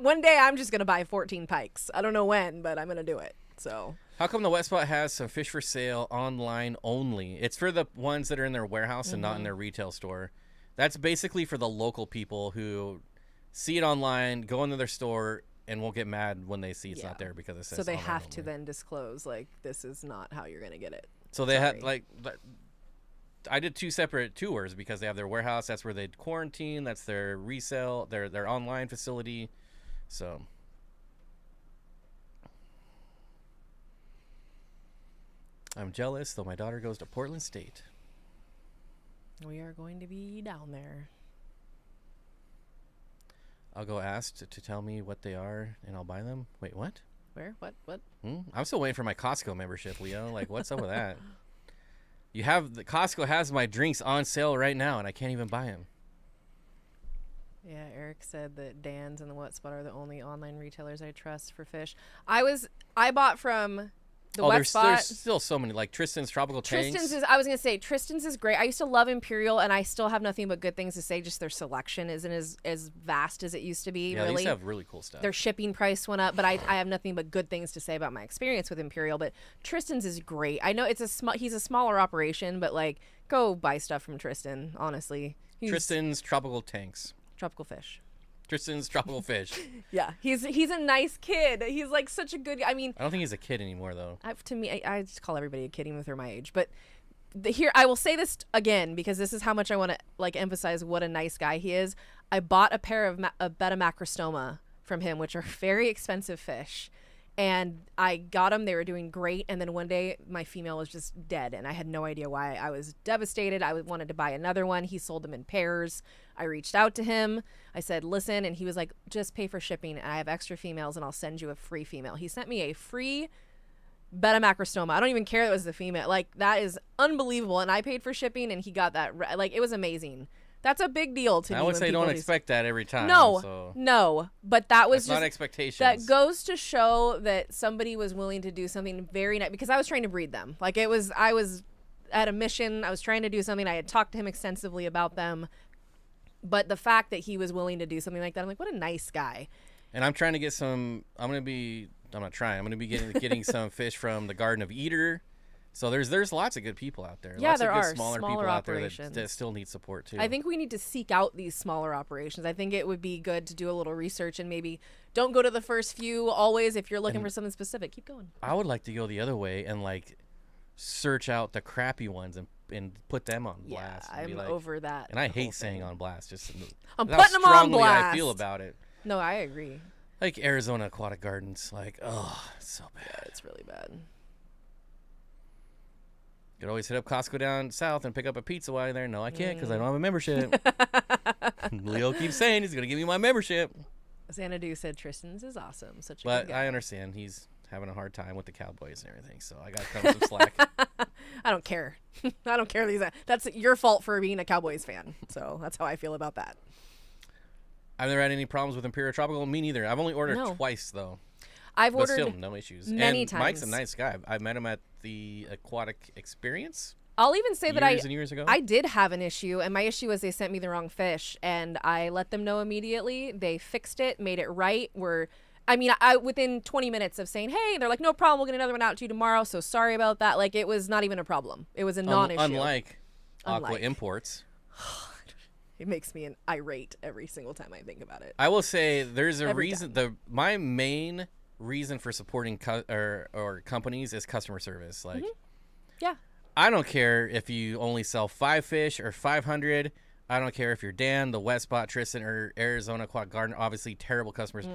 one day I'm just going to buy 14 pikes. I don't know when, but I'm going to do it. So. How come the Wet Spot has some fish for sale online only? It's for the ones that are in their warehouse and not in their retail store. That's basically for the local people who see it online, go into their store, and won't get mad when they see it's not there because it says so they online have to only. then disclose, like, this is not how you're going to get it. So they had, like, I did 2 separate tours because they have their warehouse. That's where they quarantine. That's their resale, their online facility. So I'm jealous, though my daughter goes to Portland State. We are going to be down there. I'll go ask to tell me what they are, and I'll buy them. Wait, what? Where? What? I'm still waiting for my Costco membership, Leo. Like, what's up with that? Costco has my drinks on sale right now, and I can't even buy them. Yeah, Eric said that Dan's and the Wet Spot are the only online retailers I trust for fish. I bought from the Wet Spot. There's still so many, like Tristan's Tropical Tanks. I was going to say, Tristan's is great. I used to love Imperial, and I still have nothing but good things to say. Just their selection isn't as vast as it used to be, Yeah, really. they used to have really cool stuff. Their shipping price went up, but I have nothing but good things to say about my experience with Imperial. But Tristan's is great. I know he's a smaller operation, but, like, go buy stuff from Tristan, honestly. Tristan's Tropical Tanks. Tropical fish. Tristan's Tropical Fish. Yeah, he's a nice kid. He's like such a good. I mean, I don't think he's a kid anymore, though. To me, I just call everybody a kid, even if they're my age. But here, I will say this again because this is how much I want to like emphasize what a nice guy he is. I bought a pair of betta macrostoma from him, which are very expensive fish. And I got them. They were doing great. And then one day, my female was just dead. And I had no idea why. I was devastated. I wanted to buy another one. He sold them in pairs. I reached out to him. I said, listen. And he was like, just pay for shipping. I have extra females, and I'll send you a free female. He sent me a free betta macrostoma. I don't even care that it was the female. Like, that is unbelievable. And I paid for shipping, and he got that. Like, it was amazing. That's a big deal to me. I would say don't expect that every time. No, but that was just not expectations. That goes to show that somebody was willing to do something very nice because I was trying to breed them. Like I was at a mission. I was trying to do something. I had talked to him extensively about them, but the fact that he was willing to do something like that, I'm like, what a nice guy. And I'm trying to get some. I'm going to be getting some fish from the Garden of Eater. So there's lots of good people out there. Yeah, lots there of good are smaller people out there that still need support too. I think we need to seek out these smaller operations. I think it would be good to do a little research and maybe don't go to the first few always if you're looking for something specific. Keep going. I would like to go the other way and like search out the crappy ones and put them on blast. Yeah, I'm over that. And I hate saying on blast. Just I'm putting them on blast. I feel about it. No, I agree. Like Arizona Aquatic Gardens, like it's so bad. Yeah, it's really bad. You could always hit up Costco down south and pick up a pizza while you're there. No, I can't because I don't have a membership. Leo keeps saying he's going to give me my membership. Xanadu said Tristan's is awesome. Such a but good guy. I understand he's having a hard time with the Cowboys and everything, so I got to cut him some slack. I don't care. I don't care. That's your fault for being a Cowboys fan. So that's how I feel about that. I've never had any problems with Imperial Tropical. Me neither. I've only ordered twice, though. I've ordered still no issues. Many and times. Mike's a nice guy. I met him at the Aquatic Experience. I'll even say that years ago. I did have an issue, and my issue was they sent me the wrong fish, and I let them know immediately. They fixed it, made it right. I mean, I within 20 minutes of saying, hey, they're like, no problem, we'll get another one out to you tomorrow, so sorry about that. Like, it was not even a problem. It was a non-issue. Unlike Aqua Imports. It makes me irate every single time I think about it. I will say there's a Every reason. time. My main reason for supporting or companies is customer service. Like, Yeah. I don't care if you only sell 5 fish or 500. I don't care if you're Dan, the Wet Spot, Tristan, or Arizona Aquatic Garden. Obviously, terrible customers.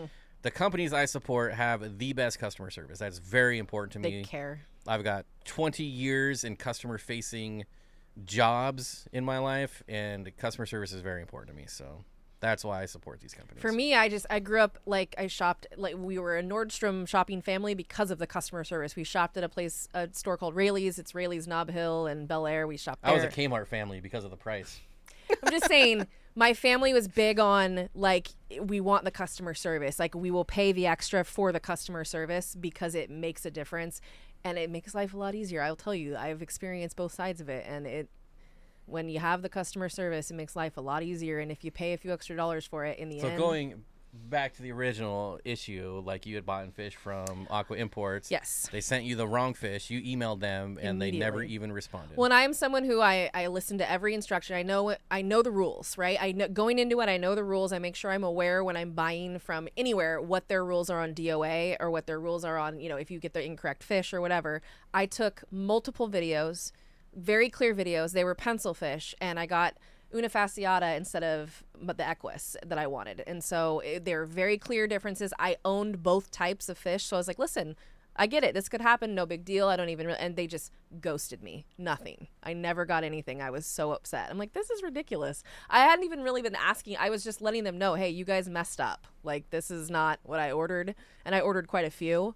The companies I support have the best customer service. That's very important to me. They care. I've got 20 years in customer-facing jobs in my life, and customer service is very important to me. So that's why I support these companies. For me, I grew up, like, I shopped, like, we were a Nordstrom shopping family because of the customer service. We shopped at a store called Rayleigh's. It's Rayleigh's Nob Hill and Bel Air. We shopped there. I was a Kmart family because of the price. I'm just saying, my family was big on, like, we want the customer service. Like, we will pay the extra for the customer service because it makes a difference. And it makes life a lot easier. I'll tell you, I've experienced both sides of it. And when you have the customer service, it makes life a lot easier. And if you pay a few extra dollars for it in the end. So going back to the original issue, like you had bought fish from Aqua Imports. Yes. They sent you the wrong fish. You emailed them, and they never even responded. Well, I'm someone who I listen to every instruction. I know the rules, right? I know going into it. I know the rules. I make sure I'm aware when I'm buying from anywhere what their rules are on DOA or what their rules are on, if you get the incorrect fish or whatever. I took multiple videos, very clear videos. They were pencil fish, and I got Una fasciata instead of the equus that I wanted. And so there are very clear differences. I owned both types of fish. So I was like, listen, I get it. This could happen. No big deal. I don't even and they just ghosted me. Nothing. I never got anything. I was so upset. I'm like, this is ridiculous. I hadn't even really been asking. I was just letting them know, hey, you guys messed up. Like, this is not what I ordered. And I ordered quite a few.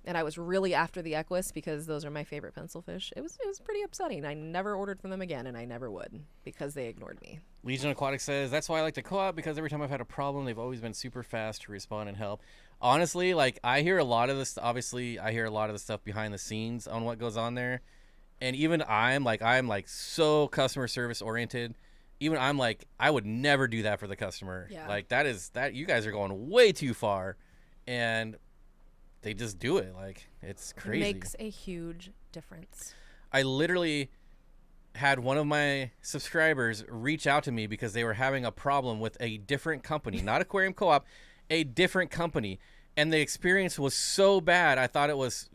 And I was really after the equus because those are my favorite pencil fish. It was pretty upsetting. I never ordered from them again, and I never would because they ignored me. Legion Aquatics says, that's why I like to co-op, because every time I've had a problem, they've always been super fast to respond and help. Honestly, like, I hear a lot of this. Obviously, I hear a lot of the stuff behind the scenes on what goes on there. And even I'm so customer service oriented. Even I'm like, I would never do that for the customer. Yeah. Like, that you guys are going way too far. And they just do it. Like, it's crazy. It makes a huge difference. I literally had one of my subscribers reach out to me because they were having a problem with a different company, not Aquarium Co-op, a different company. And the experience was so bad, I thought it was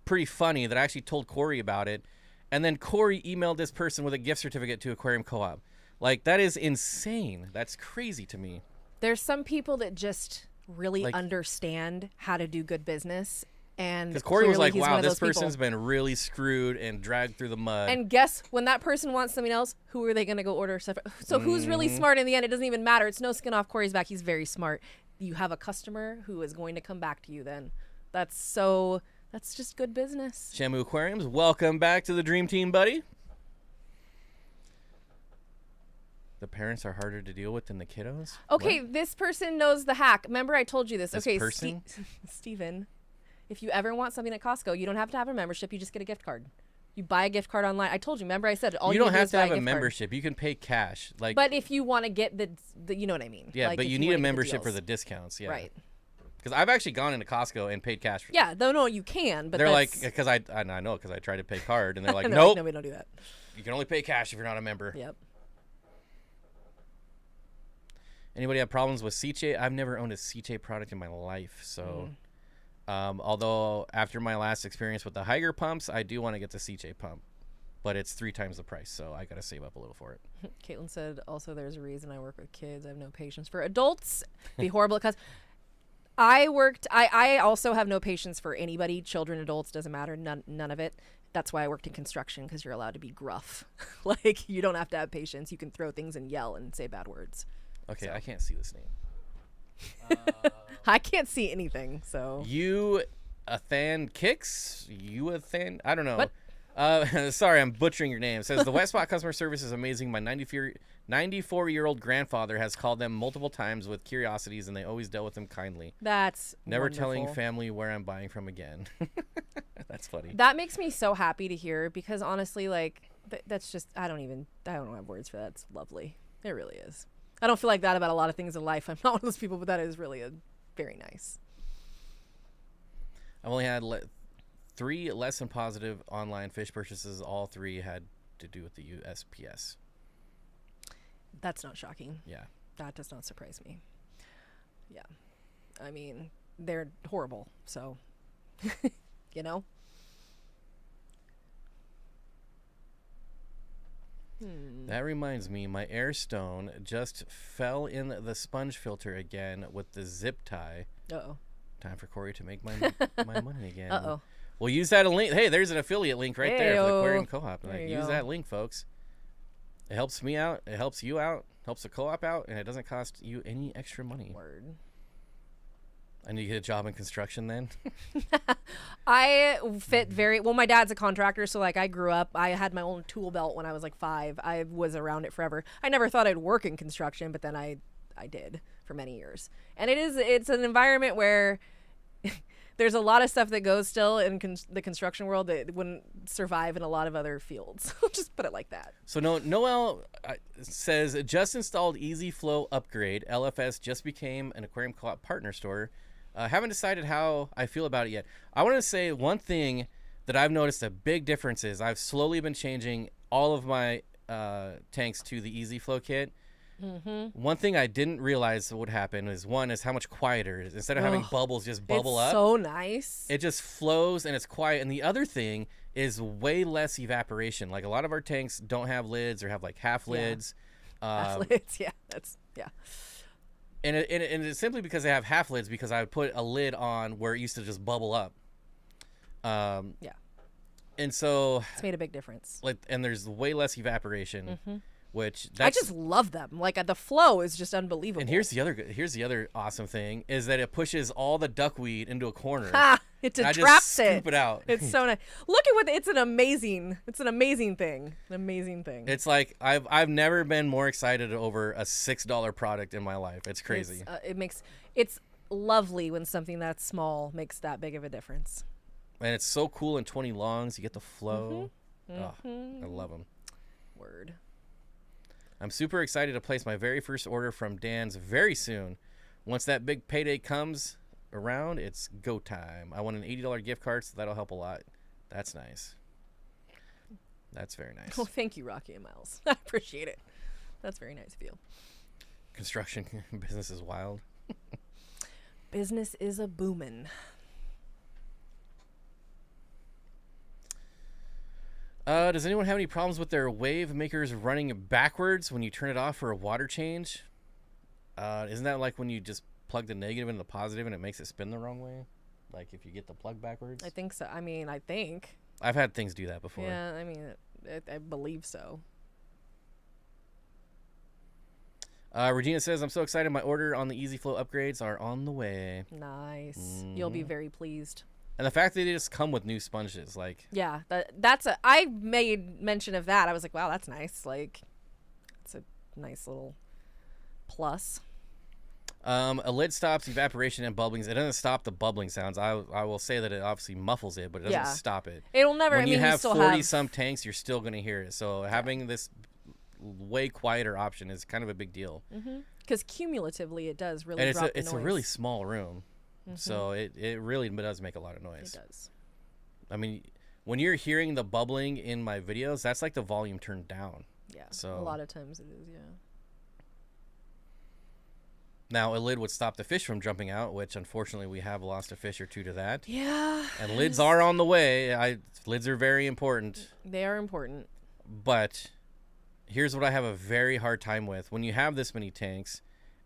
pretty funny that I actually told Corey about it. And then Corey emailed this person with a gift certificate to Aquarium Co-op. Like, that is insane. That's crazy to me. There's some people that just really understand how to do good business, and because Corey was like, wow, this person's people. been really screwed and dragged through the mud. And guess when that person wants something else, who are they going to go order stuff? So who's really smart in the end? It doesn't even matter. It's no skin off Corey's back. He's very smart. You have a customer who is going to come back to you then. That's just good business. Shamu Aquariums, welcome back to the Dream Team, buddy. The parents are harder to deal with than the kiddos? Okay, What? This person knows the hack. Remember I told you this. This okay, person? Steven, if you ever want something at Costco, you don't have to have a membership. You just get a gift card. You buy a gift card online. I told you. Remember I said all you you don't do have is to buy have a gift card. membership. You can pay cash. Like, But if you want to get the you know what I mean. yeah, like but if you need a wanna get the membership for deals. the discounts. Yeah. Right. Because I've actually gone into Costco and paid cash. Yeah, no, you can, but they're like, that's... because I know, because I tried to pay card, and they're like, they're nope, no, we don't do that. you can only pay cash if you're not a member. Yep. Anybody have problems with Ceche? I've never owned a Ceche product in my life, so although after my last experience with the Higer pumps, I do want to get the Ceche pump, but it's 3 times the price, so I got to save up a little for it. Caitlin said, also, there's a reason I work with kids. I have no patience for adults. Be horrible because I also have no patience for anybody, children, adults, doesn't matter, none of it. That's why I worked in construction, because you're allowed to be gruff. Like, you don't have to have patience. You can throw things and yell and say bad words. Okay, So. I can't see this name. I can't see anything, so. You a Than Kicks? You a Than? I don't know. What? Sorry, I'm butchering your name. It says the Wet Spot customer service is amazing. My 94-year-old grandfather has called them multiple times with curiosities, and they always dealt with them kindly. That's Never wonderful. telling family where I'm buying from again. That's funny. That makes me so happy to hear, because honestly, like, that's just, I don't have words for that. It's lovely. It really is. I don't feel like that about a lot of things in life. I'm not one of those people, but that is really very nice. I've only had 3 less than positive online fish purchases. All 3 had to do with the USPS. That's not shocking. Yeah. That does not surprise me. Yeah. I mean, they're horrible, so, you know? That reminds me, my Airstone just fell in the sponge filter again with the zip tie. Uh-oh. Time for Corey to make my money again. Uh-oh. We'll use that link. Hey, there's an affiliate link right there for the Aquarium Co-op. There Like, you use go. that link, folks. It helps me out. It helps you out. Helps the co-op out, and it doesn't cost you any extra money. Word. I need to get a job in construction then. I fit very well. My dad's a contractor, so like I grew up. I had my own tool belt when I was like 5. I was around it forever. I never thought I'd work in construction, but then I did for many years. And it's an environment where there's a lot of stuff that goes still in the construction world that wouldn't survive in a lot of other fields. I'll just put it like that. So Noel says, just installed Easy Flow Upgrade. LFS just became an Aquarium Co-op partner store. Haven't decided how I feel about it yet. I want to say one thing that I've noticed a big difference is I've slowly been changing all of my tanks to the Easy Flow kit. One thing I didn't realize would happen is how much quieter it is. Instead of having bubbles just bubble up. It's so nice. It just flows and it's quiet. And the other thing is way less evaporation. Like a lot of our tanks don't have lids or have like half lids. Half lids, yeah. And it's simply because they have half lids, because I would put a lid on where it used to just bubble up. Yeah. And so It's made a big difference. and there's way less evaporation, which I just love them. Like the flow is just unbelievable. And here's the other awesome thing is that it pushes all the duckweed into a corner. It and I just traps scoop it out. It's so nice. Look at it's an amazing thing. An amazing thing. It's like I've never been more excited over a $6 product in my life. It's crazy. It's lovely when something that's small makes that big of a difference. And it's so cool in 20 longs. You get the flow. Oh, I love them. Word. I'm super excited to place my very first order from Dan's very soon. Once that big payday comes around, it's go time. I want an $80 gift card, so that'll help a lot. That's nice. That's very nice. Oh, thank you, Rocky and Miles. I appreciate it. That's very nice of you. Construction business is wild. Business is a boomin'. Does anyone have any problems with their wave makers running backwards when you turn it off for a water change? Isn't that like when you just plug the negative into the positive and it makes it spin the wrong way? Like if you get the plug backwards? I think so. I mean, I think. I've had things do that before. Yeah, I mean, I believe so. Regina says, I'm so excited. My order on the Easy Flow upgrades are on the way. Nice. You'll be very pleased. And the fact that they just come with new sponges, like... Yeah, I made mention of that. I was like, wow, that's nice. Like, it's a nice little plus. A lid stops evaporation and bubblings. It doesn't stop the bubbling sounds. I will say that it obviously muffles it, but it doesn't stop it. It'll never... When you have still 40-some tanks, you're still going to hear it. So having this way quieter option is kind of a big deal. Because cumulatively, it does really and drop the it's noise. a really small room. So it really does make a lot of noise. It does. I mean, when you're hearing the bubbling in my videos, that's like the volume turned down. Yeah, so a lot of times it is, yeah. Now, a lid would stop the fish from jumping out, which unfortunately we have lost a fish or two to that. Yeah. And lids are on the way. Lids are very important. They are important. But here's what I have a very hard time with. When you have this many tanks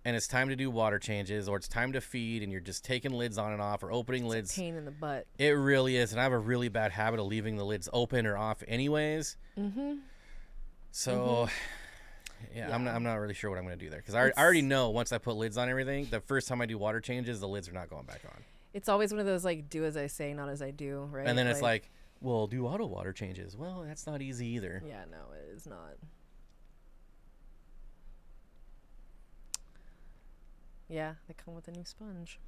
and it's time to do water changes or it's time to feed and you're just taking lids on and off or opening lids. It's a pain in the butt. It really is. And I have a really bad habit of leaving the lids open or off anyways. So... Yeah, I'm not really sure what I'm going to do there. Because I already know once I put lids on everything, the first time I do water changes, the lids are not going back on. It's always one of those, like, do as I say, not as I do, right? And then it's like, well, do auto water changes. Well, that's not easy either. Yeah, no, it is not. Yeah, they come with a new sponge.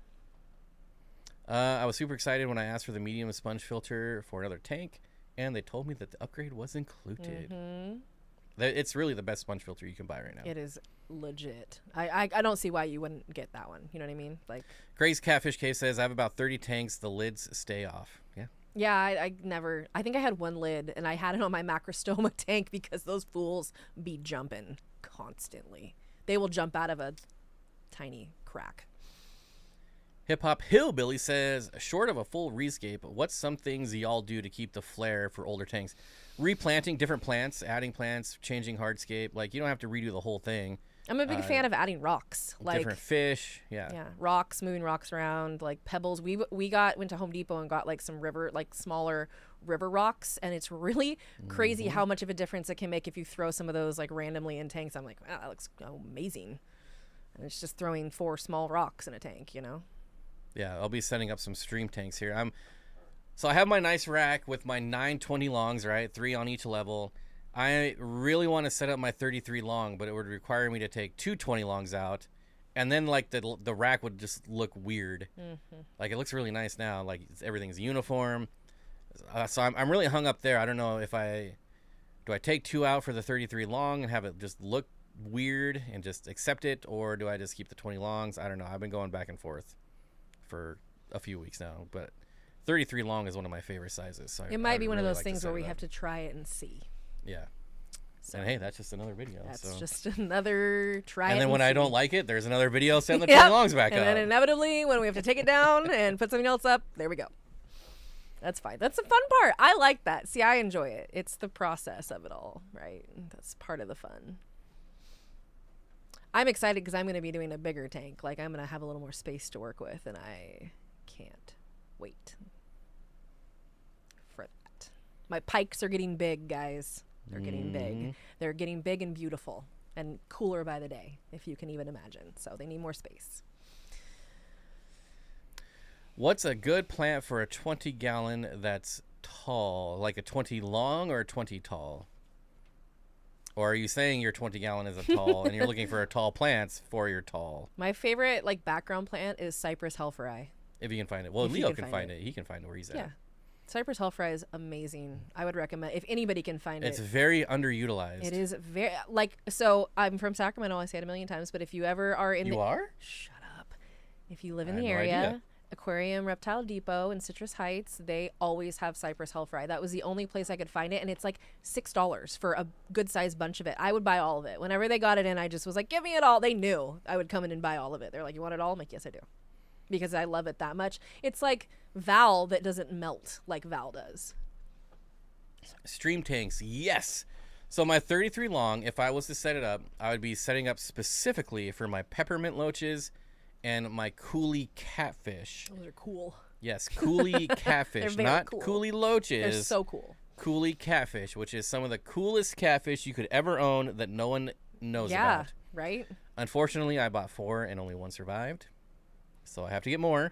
I was super excited when I asked for the medium sponge filter for another tank, and they told me that the upgrade was included. It's really the best sponge filter you can buy right now. It is legit. I don't see why you wouldn't get that one. You know what I mean? Like, Gray's Catfish Cave says, I have about 30 tanks. The lids stay off. Yeah. yeah, I never. I think I had one lid, and I had it on my macrostoma tank because those fools be jumping constantly. They will jump out of a tiny crack. Hip Hop Hillbilly says, short of a full rescape, what's some things y'all do to keep the flair for older tanks? Replanting different plants, adding plants, changing hardscape. Like, you don't have to redo the whole thing. I'm a big fan of adding rocks, like different fish. Yeah. Yeah, rocks, moving rocks around, like pebbles. We went to Home Depot and got like some smaller river rocks, and it's really crazy how much of a difference it can make if you throw some of those like randomly in tanks. I'm like, wow, that looks amazing, and it's just throwing 4 small rocks in a tank, you know. Yeah, I'll be setting up some stream tanks here. So I have my nice rack with my 920 longs, right? 3 on each level. I really want to set up my 33 long, but it would require me to take 2 20 longs out, and then like the rack would just look weird. Like, it looks really nice now, like everything's uniform. So I'm really hung up there. I don't know if do I take 2 out for the 33 long and have it just look weird and just accept it, or do I just keep the 20 longs? I don't know. I've been going back and forth for a few weeks now, but 33 long is one of my favorite sizes. So it might be one of those things where we have to try it and see. Yeah. So and hey, that's just another video. That's just another try. And then when I don't like it, there's another video setting the Yep. 20 longs back up. And then inevitably, when we have to take it down and put something else up, there we go. That's fine. That's the fun part. I like that. See, I enjoy it. It's the process of it all, right? That's part of the fun. I'm excited because I'm going to be doing a bigger tank. Like, I'm going to have a little more space to work with, and I can't wait for that. My pikes are getting big, guys. They're getting big. They're getting big and beautiful and cooler by the day, if you can even imagine. So they need more space. What's a good plant for a 20-gallon that's tall? Like a 20 long or a 20 tall? Or are you saying your 20-gallon is a tall and you're looking for a tall plants for your tall? My favorite like background plant is Cypress hellfry. If you can find it. Well, If you Leo can can find find it. He can find where he's Yeah. at. Cypress hellfry is amazing. I would recommend if anybody can find It's it. very underutilized. It is very like so. I'm from Sacramento. I say it a million times, but if you ever are in You are? shut up. If you live in I the had no area, idea. Aquarium, Reptile Depot, and Citrus Heights, they always have Cypress hellfry. That was the only place I could find it, and it's like $6 for a good sized bunch of it. I would buy all of it. Whenever they got it in, I just was like, "Give me it all." They knew I would come in and buy all of it. They're like, "You want it all?" I'm like, "Yes, I do," because I love it that much. It's like Val that doesn't melt like Val does. Stream tanks, yes. So my 33 long, if I was to set it up, I would be setting up specifically for my peppermint loaches and my coolie catfish. Those are cool. Yes, coolie catfish, very not cool. coolie loaches. They're so cool. Coolie catfish, which is some of the coolest catfish you could ever own that no one knows Yeah, about. right? Unfortunately, I bought 4 and only 1 survived, so I have to get more.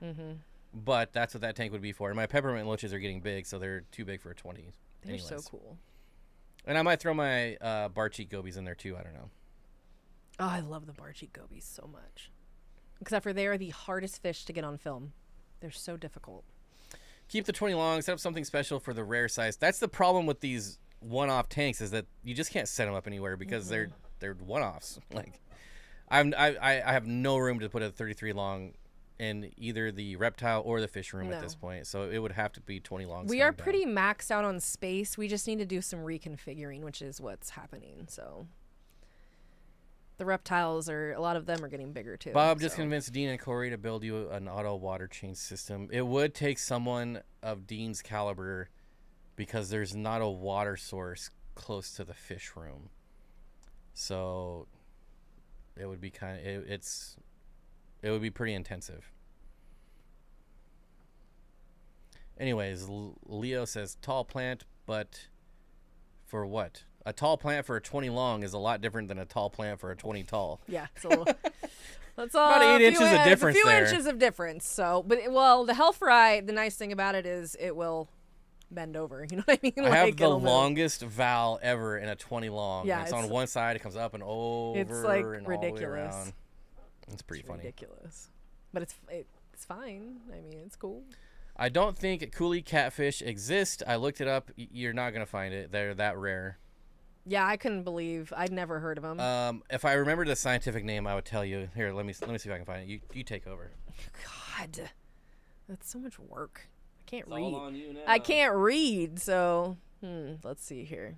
But that's what that tank would be for. And my peppermint loaches are getting big, so they're too big for a 20. They're so Anyways. cool. And I might throw my bar cheek gobies in there too. I don't know. Oh, I love the bar cheek gobies so much. Except for they are the hardest fish to get on film. They're so difficult. Keep the 20 long. Set up something special for the rare size. That's the problem with these one-off tanks, is that you just can't set them up anywhere because they're one-offs. Like, I have no room to put a 33 long in either the reptile or the fish room at this point, so it would have to be 20 longs. We are pretty maxed out on space. We just need to do some reconfiguring, which is what's happening. So the reptiles a lot of them are getting bigger too. Bob just convinced Dean and Corey to build you an auto water change system. It would take someone of Dean's caliber because there's not a water source close to the fish room, so it would be it would be pretty intensive. Anyways, Leo says tall plant, but for what? A tall plant for a 20 long is a lot different than a tall plant for a 20 tall. Yeah, it's a little. That's all. About 8 inches of difference a few there. inches of difference. So, but the hellfry, the nice thing about it is it will bend over. You know what I mean? I have the it'll move. longest valve ever in a 20 long. Yeah, It's on one side. It comes up and over. It's like and all the way ridiculous. around. It's pretty funny. Ridiculous, but it's fine. I mean, it's cool. I don't think coolie catfish exist. I looked it up. You're not gonna find it. They're that rare. Yeah, I couldn't believe I'd never heard of them. If I remember the scientific name, I would tell you. Here, let me see if I can find it. You take over. God, that's so much work. I can't It's read. all on you now. I can't read, so let's see here.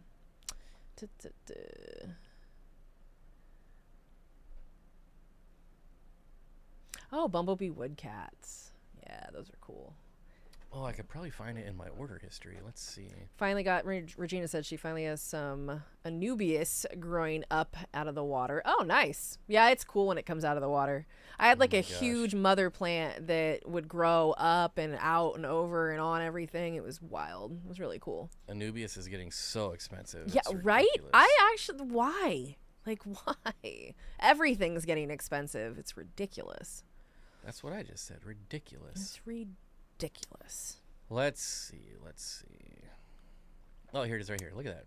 Oh, bumblebee woodcats. Yeah, those are cool. Oh, I could probably find it in my order history. Let's see. Finally got, Regina said she finally has some Anubias growing up out of the water. Oh, nice. Yeah, it's cool when it comes out of the water. I had like a huge mother plant that would grow up and out and over and on everything. It was wild. It was really cool. Anubias is getting so expensive. Yeah, It's right? ridiculous. I actually, why? Like, why? Everything's getting expensive. It's ridiculous. That's what I just said. Ridiculous. It's ridiculous. Let's see. Oh, here it is right here. Look at that.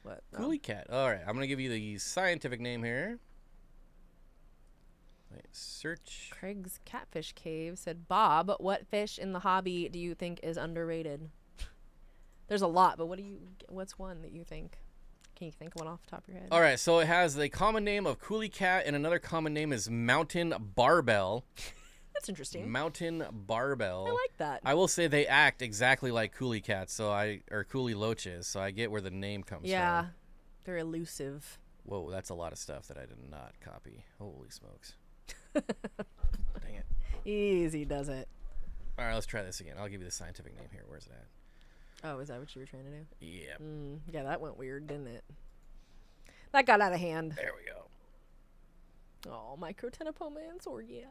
What? Coolie cat. All right. I'm going to give you the scientific name here. Wait, search. Craig's Catfish Cave said, Bob, what fish in the hobby do you think is underrated? There's a lot, but what's one that you think? Can you think of one off the top of your head? All right. So it has the common name of coolie cat, and another common name is mountain barbell. That's interesting. Mountain barbell. I like that. I will say they act exactly like coolie cats, or coolie loaches, so I get where the name comes Yeah, from. they're elusive. Whoa, that's a lot of stuff that I did not copy. Holy smokes. Dang it. Easy does it. All right, let's try this again. I'll give you the scientific name here. Where's it at? Oh, is that what you were trying to do? Yeah. Yeah, that went weird, didn't it? That got out of hand. There we go. Oh, Microtenopomans or yeah.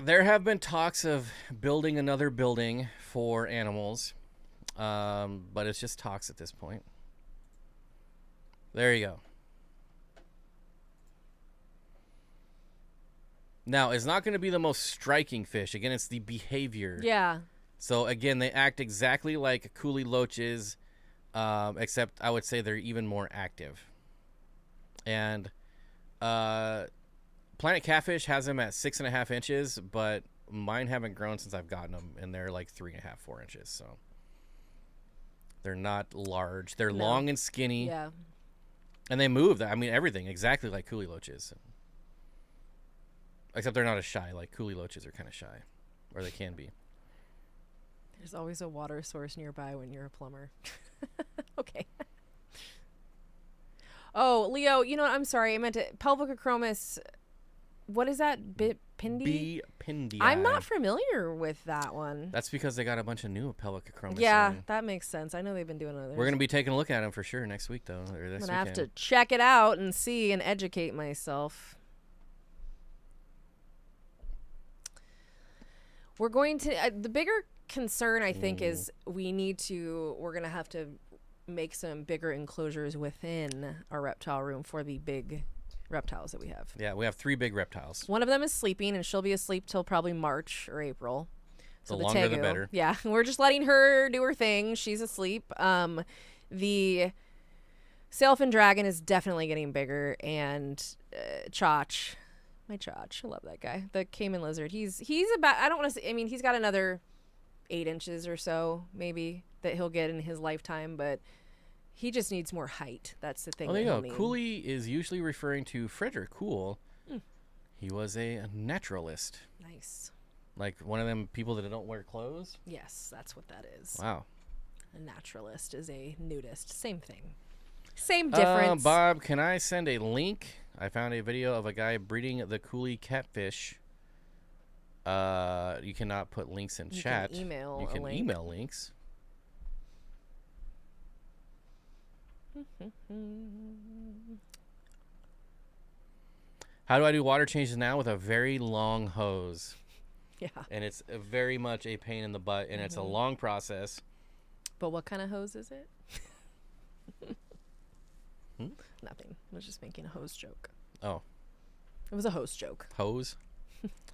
There have been talks of building another building for animals, but it's just talks at this point. There you go. Now, it's not going to be the most striking fish. Again, it's the behavior. Yeah. So, again, they act exactly like coolie loaches, except I would say they're even more active. And Planet Catfish has them at 6.5 inches, but mine haven't grown since I've gotten them, and they're like 3.5, 4 inches. So they're not large. They're long and skinny. Yeah. And they move. I mean, everything exactly like coolie loaches. Except they're not as shy. Like coolie loaches are kind of shy, or they can be. There's always a water source nearby when you're a plumber. Okay. Oh, Leo, you know what? I'm sorry. I meant to. Pelvicochromis. What is that? Pindi? B. pindii. I'm not familiar with that one. That's because they got a bunch of new Pelvicochromis. Yeah, in. that makes sense. I know they've been doing others. We're going to be taking a look at them for sure next week, though. Or this I'm going to have weekend. to check it out and see and educate myself. We're going to... the bigger concern, I think, is we're going to have to make some bigger enclosures within our reptile room for the big reptiles that we have. Yeah, we have 3 big reptiles. One of them is sleeping, and she'll be asleep till probably March or April. So The longer the Tegu. better. Yeah, we're just letting her do her thing. She's asleep. The sailfin dragon is definitely getting bigger, and Chach, my Chach, I love that guy. The caiman lizard. He's about. I don't want to say. I mean, he's got another 8 inches or so, maybe, that he'll get in his lifetime, but he just needs more height. That's the thing. Oh, there you that go. he'll need. Cooley is usually referring to Frederick Cool. He was a naturalist. Nice. Like one of them people that don't wear clothes. Yes, that's what that is. Wow. A naturalist is a nudist. Same thing. Same difference. Bob, can I send a link? I found a video of a guy breeding the Cooley catfish. You cannot put links in chat. Can email you a can link. email links. How do I do water changes now? With a very long hose. Yeah. And it's very much a pain in the butt, and it's a long process. But what kind of hose is it? Nothing. I was just making a hose joke. Oh. It was a hose joke. Hose?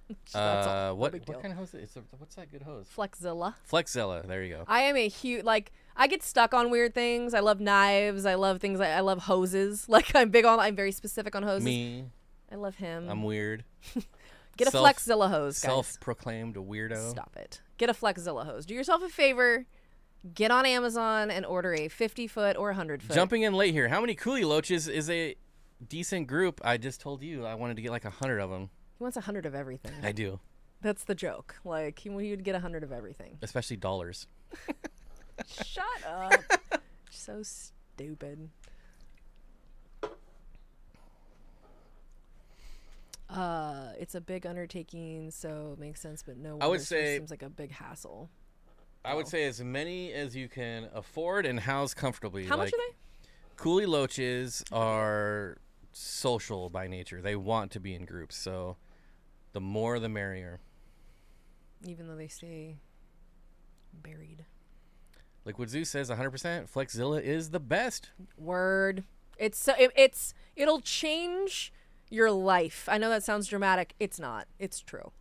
That's all. No What big deal. kind of hose is it? What's that good hose? Flexzilla. Flexzilla. There you go. I am a huge, like, I get stuck on weird things. I love knives. I love things. I love hoses. Like, I'm very specific on hoses. Me. I love him. I'm weird. Get a Flexzilla hose, guys. Self-proclaimed weirdo. Stop it. Get a Flexzilla hose. Do yourself a favor. get on Amazon and order a 50-foot or 100-foot. Jumping in late here. How many coolie loaches is a decent group? I just told you I wanted to get like 100 of them. He wants 100 of everything. I do. That's the joke. Like, you'd get 100 of everything. Especially dollars. Shut up. So stupid. It's a big undertaking, so it makes sense, but no, I would say seems like a big hassle. I would say as many as you can afford and house comfortably. How much are they? Coolie loaches are social by nature. They want to be in groups, so the more the merrier. Even though they stay buried. Liquid Zeus says 100%. Flexzilla is the best. Word. It'll change your life. I know that sounds dramatic. It's not. It's true.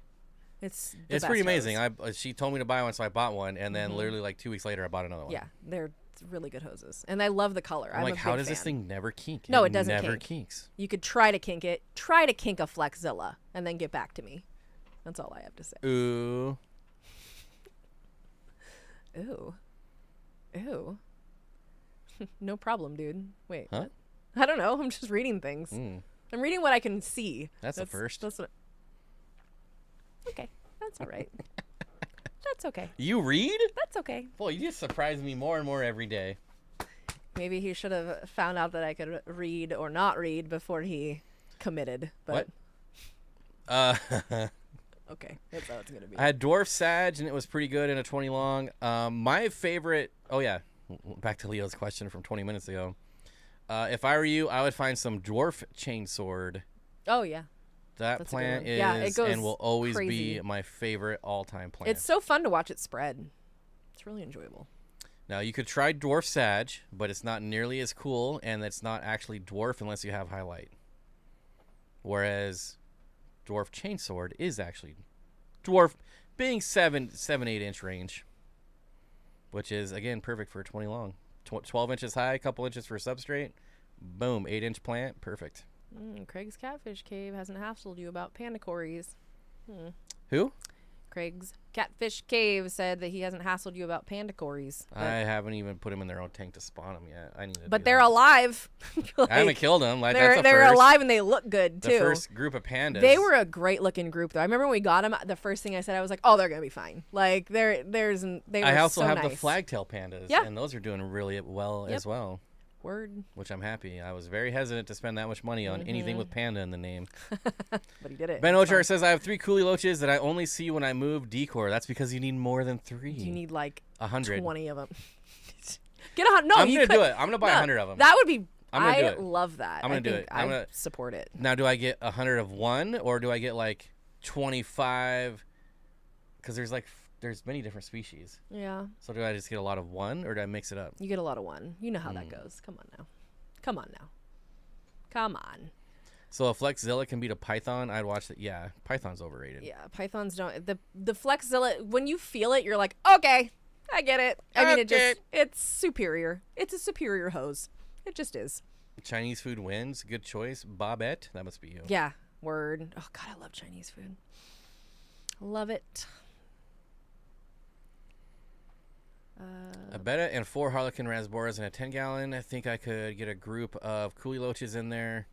It's pretty amazing. She told me to buy one, so I bought one, and then literally like 2 weeks later, I bought another one. Yeah, they're really good hoses, and I love the color. I'm like, a how big does this fan. thing never kink? No, it doesn't never kink. kinks. You could try to kink it. Try to kink a Flexzilla, and then get back to me. That's all I have to say. Ooh. Ooh. Ooh. No problem, dude. Wait. Huh? What? I don't know. I'm just reading things. I'm reading what I can see. That's the first. That's what. Okay. That's all right. That's okay. You read? That's okay. Boy, you just surprise me more and more every day. Maybe he should have found out that I could read or not read before he committed. But What? okay, that's how it's gonna be. I had Dwarf Sag, and it was pretty good in a 20 long. My favorite... Oh, yeah. Back to Leo's question from 20 minutes ago. If I were you, I would find some Dwarf Chainsword. Oh, yeah. That plant is it goes and will always crazy. be my favorite all-time plant. It's so fun to watch it spread. It's really enjoyable. Now, you could try Dwarf Sag, but it's not nearly as cool, and it's not actually dwarf unless you have highlight. Whereas Dwarf Chainsword is actually dwarf, being 7-8 inch range, which is, again, perfect for a 20 long. 12 inches high, a couple inches for substrate. Boom, 8-inch plant, perfect. Craig's Catfish Cave hasn't hassled you about panda cories. Who? Craig's Catfish Cave said that he hasn't hassled you about panda cories. I haven't even put them in their own tank to spawn them yet. I need to. But do they're that. alive. Like, I haven't killed them. Like, they're that's the first, alive and they look good too. The first group of pandas. They were a great looking group though. I remember when we got them. The first thing I said, I was like, "Oh, they're gonna be fine." Like they were. I also so have nice. the flagtail pandas, Yeah. and those are doing really well as well. Word. Which I'm happy. I was very hesitant to spend that much money on anything with panda in the name. But he did it. Ben It's fun. Ochar says, I have 3 coolie loaches that I only see when I move decor. That's because you need more than 3. You need like 100. 20 of them. Get 100. No, I'm you going to could do it. I'm going to buy 100 of them. That would be. I'm gonna do I it. love that. I'm gonna do it. I'm I gonna support it. Now, do I get 100 of one, or do I get like 25? Because there's many different species. Yeah. So do I just get a lot of one, or do I mix it up? You get a lot of one. You know how that goes. Come on now. Come on now. Come on. So if Flexzilla can beat a Python, I'd watch it. Yeah, Python's overrated. Yeah, pythons don't. The Flexzilla, when you feel it, you're like, okay, I get it. I mean, it's superior. It's a superior hose. It just is. Chinese food wins. Good choice. Bobette. That must be you. Yeah. Word. Oh, God, I love Chinese food. Love it. A betta and 4 Harlequin Rasboras in a 10-gallon. I think I could get a group of coolie loaches in there.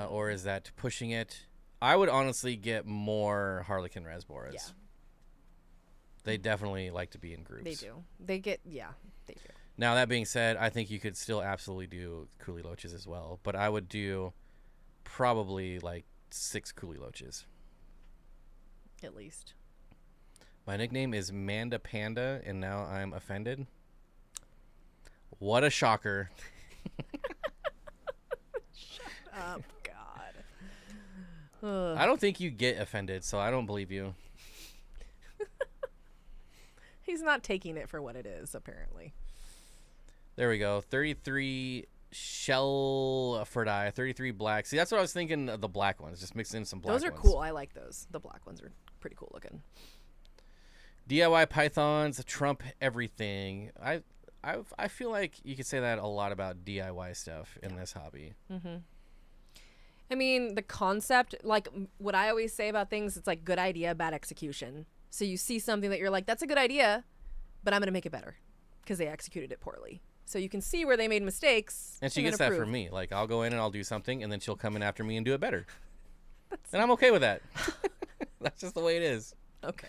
Or is that pushing it? I would honestly get more Harlequin Rasboras. Yeah. They definitely like to be in groups. They do. They do. Now, that being said, I think you could still absolutely do coolie loaches as well. But I would do probably like 6 coolie loaches. At least. My nickname is Manda Panda, and now I'm offended. What a shocker. Shut up, God. I don't think you get offended, so I don't believe you. He's not taking it for what it is, apparently. There we go. 33 Shelford 33 black. See, that's what I was thinking of the black ones. Just mix in some black ones. Those are cool. I like those. The black ones are pretty cool looking. DIY pythons trump everything. I feel like you could say that a lot about DIY stuff in this hobby. Mm-hmm. I mean, the concept, like what I always say about things, it's like good idea, bad execution. So you see something that you're like, that's a good idea, but I'm going to make it better because they executed it poorly. So you can see where they made mistakes. And she then gets that improve. from me. Like, I'll go in and I'll do something, and then she'll come in after me and do it better. And I'm okay with that. That's just the way it is. Okay.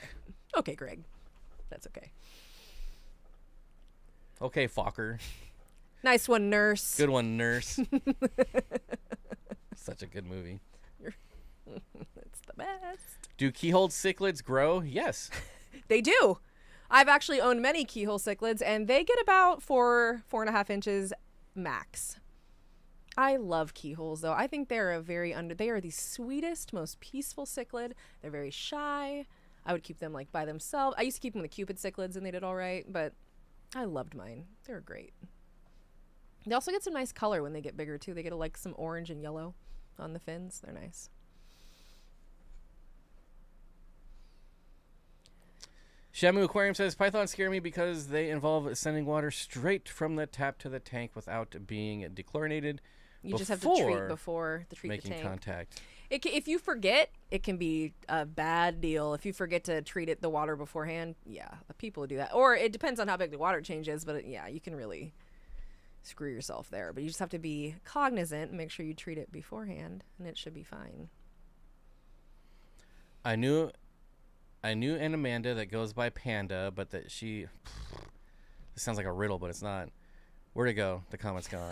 Okay, Greg. That's okay. Okay, Fokker. Nice one, nurse. Good one, nurse. Such a good movie. It's the best. Do keyhole cichlids grow? Yes. They do. I've actually owned many keyhole cichlids, and they get about 4.5 inches max. I love keyholes, though. I think they're they are the sweetest, most peaceful cichlid. They're very shy. I would keep them like by themselves. I used to keep them with Cupid cichlids, and they did all right, but I loved mine. They were great. They also get some nice color when they get bigger, too. They get like some orange and yellow on the fins. They're nice. Shamu Aquarium says, pythons scare me because they involve sending water straight from the tap to the tank without being dechlorinated. You just have to treat before the tank. Making contact. If you forget, it can be a bad deal. If you forget to treat the water beforehand, yeah, people do that. Or it depends on how big the water change is, but yeah, you can really screw yourself there. But you just have to be cognizant and make sure you treat it beforehand, and it should be fine. I knew an Amanda that goes by Panda, but that she... This sounds like a riddle, but it's not. Where'd it go? The comment's gone.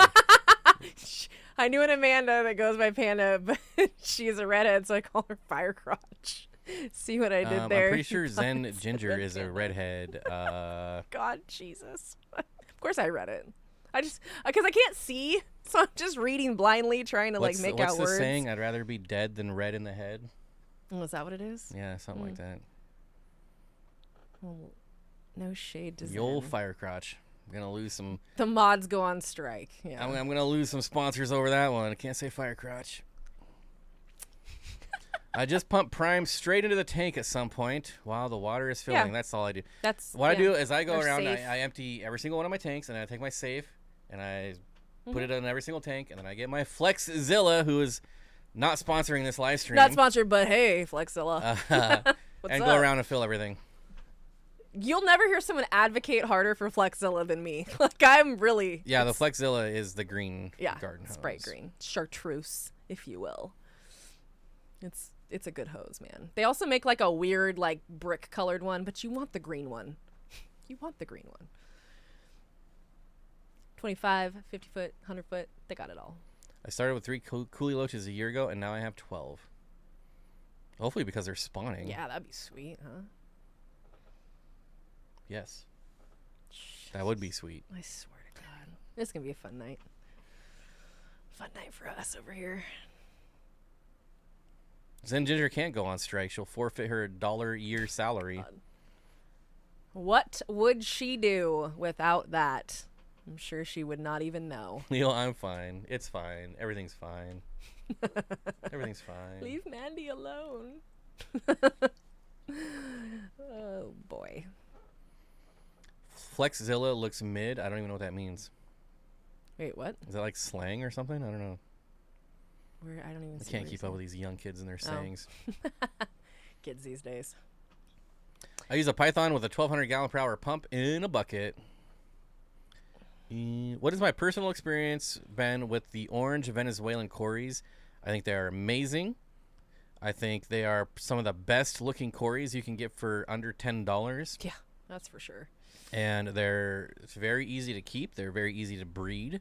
I knew an Amanda that goes by Panda, but she's a redhead, so I call her Firecrotch. See what I did there? I'm pretty sure Zen Ginger is a redhead. God, Jesus. Of course I read it. Because I can't see, so I'm just reading blindly, trying to make out words. What's the saying? I'd rather be dead than red in the head. Oh, is that what it is? Yeah, something like that. Well, no shade to The old Firecrotch. I'm gonna lose some. The mods go on strike. Yeah. I'm gonna lose some sponsors over that one. I can't say Firecrotch. I just pump prime straight into the tank at some point while the water is filling. Yeah. That's all I do. I do is I go around. I empty every single one of my tanks, and I take my safe and I put it in every single tank, and then I get my Flexzilla, who is not sponsoring this live stream. Not sponsored, but hey, Flexzilla. And go around and fill everything. You'll never hear someone advocate harder for Flexzilla than me. Like, I'm really... Yeah, the Flexzilla is the green garden hose. Bright green. Chartreuse, if you will. It's a good hose, man. They also make like a weird, like, brick-colored one, but you want the green one. You want the green one. 25, 50 foot, 100 foot, they got it all. I started with 3 coolie loaches a year ago, and now I have 12. Hopefully because they're spawning. Yeah, that'd be sweet, huh? Yes. That would be sweet. I swear to God. This is going to be a fun night. Fun night for us over here. Zen Ginger can't go on strike. She'll forfeit her $1 a year salary. God. What would she do without that? I'm sure she would not even know. Neil, I'm fine. It's fine. Everything's fine. Everything's fine. Leave Mandy alone. Oh, boy. Flexzilla looks mid. I don't even know what that means. Wait, what? Is that like slang or something? I don't know. I don't even. I can't keep up with these young kids and their sayings. Kids these days. I use a Python with a 1,200 gallon per hour pump in a bucket. What has my personal experience been with the orange Venezuelan cories? I think they are amazing. I think they are some of the best looking cories you can get for under $10. Yeah, that's for sure. And it's very easy to keep. They're very easy to breed.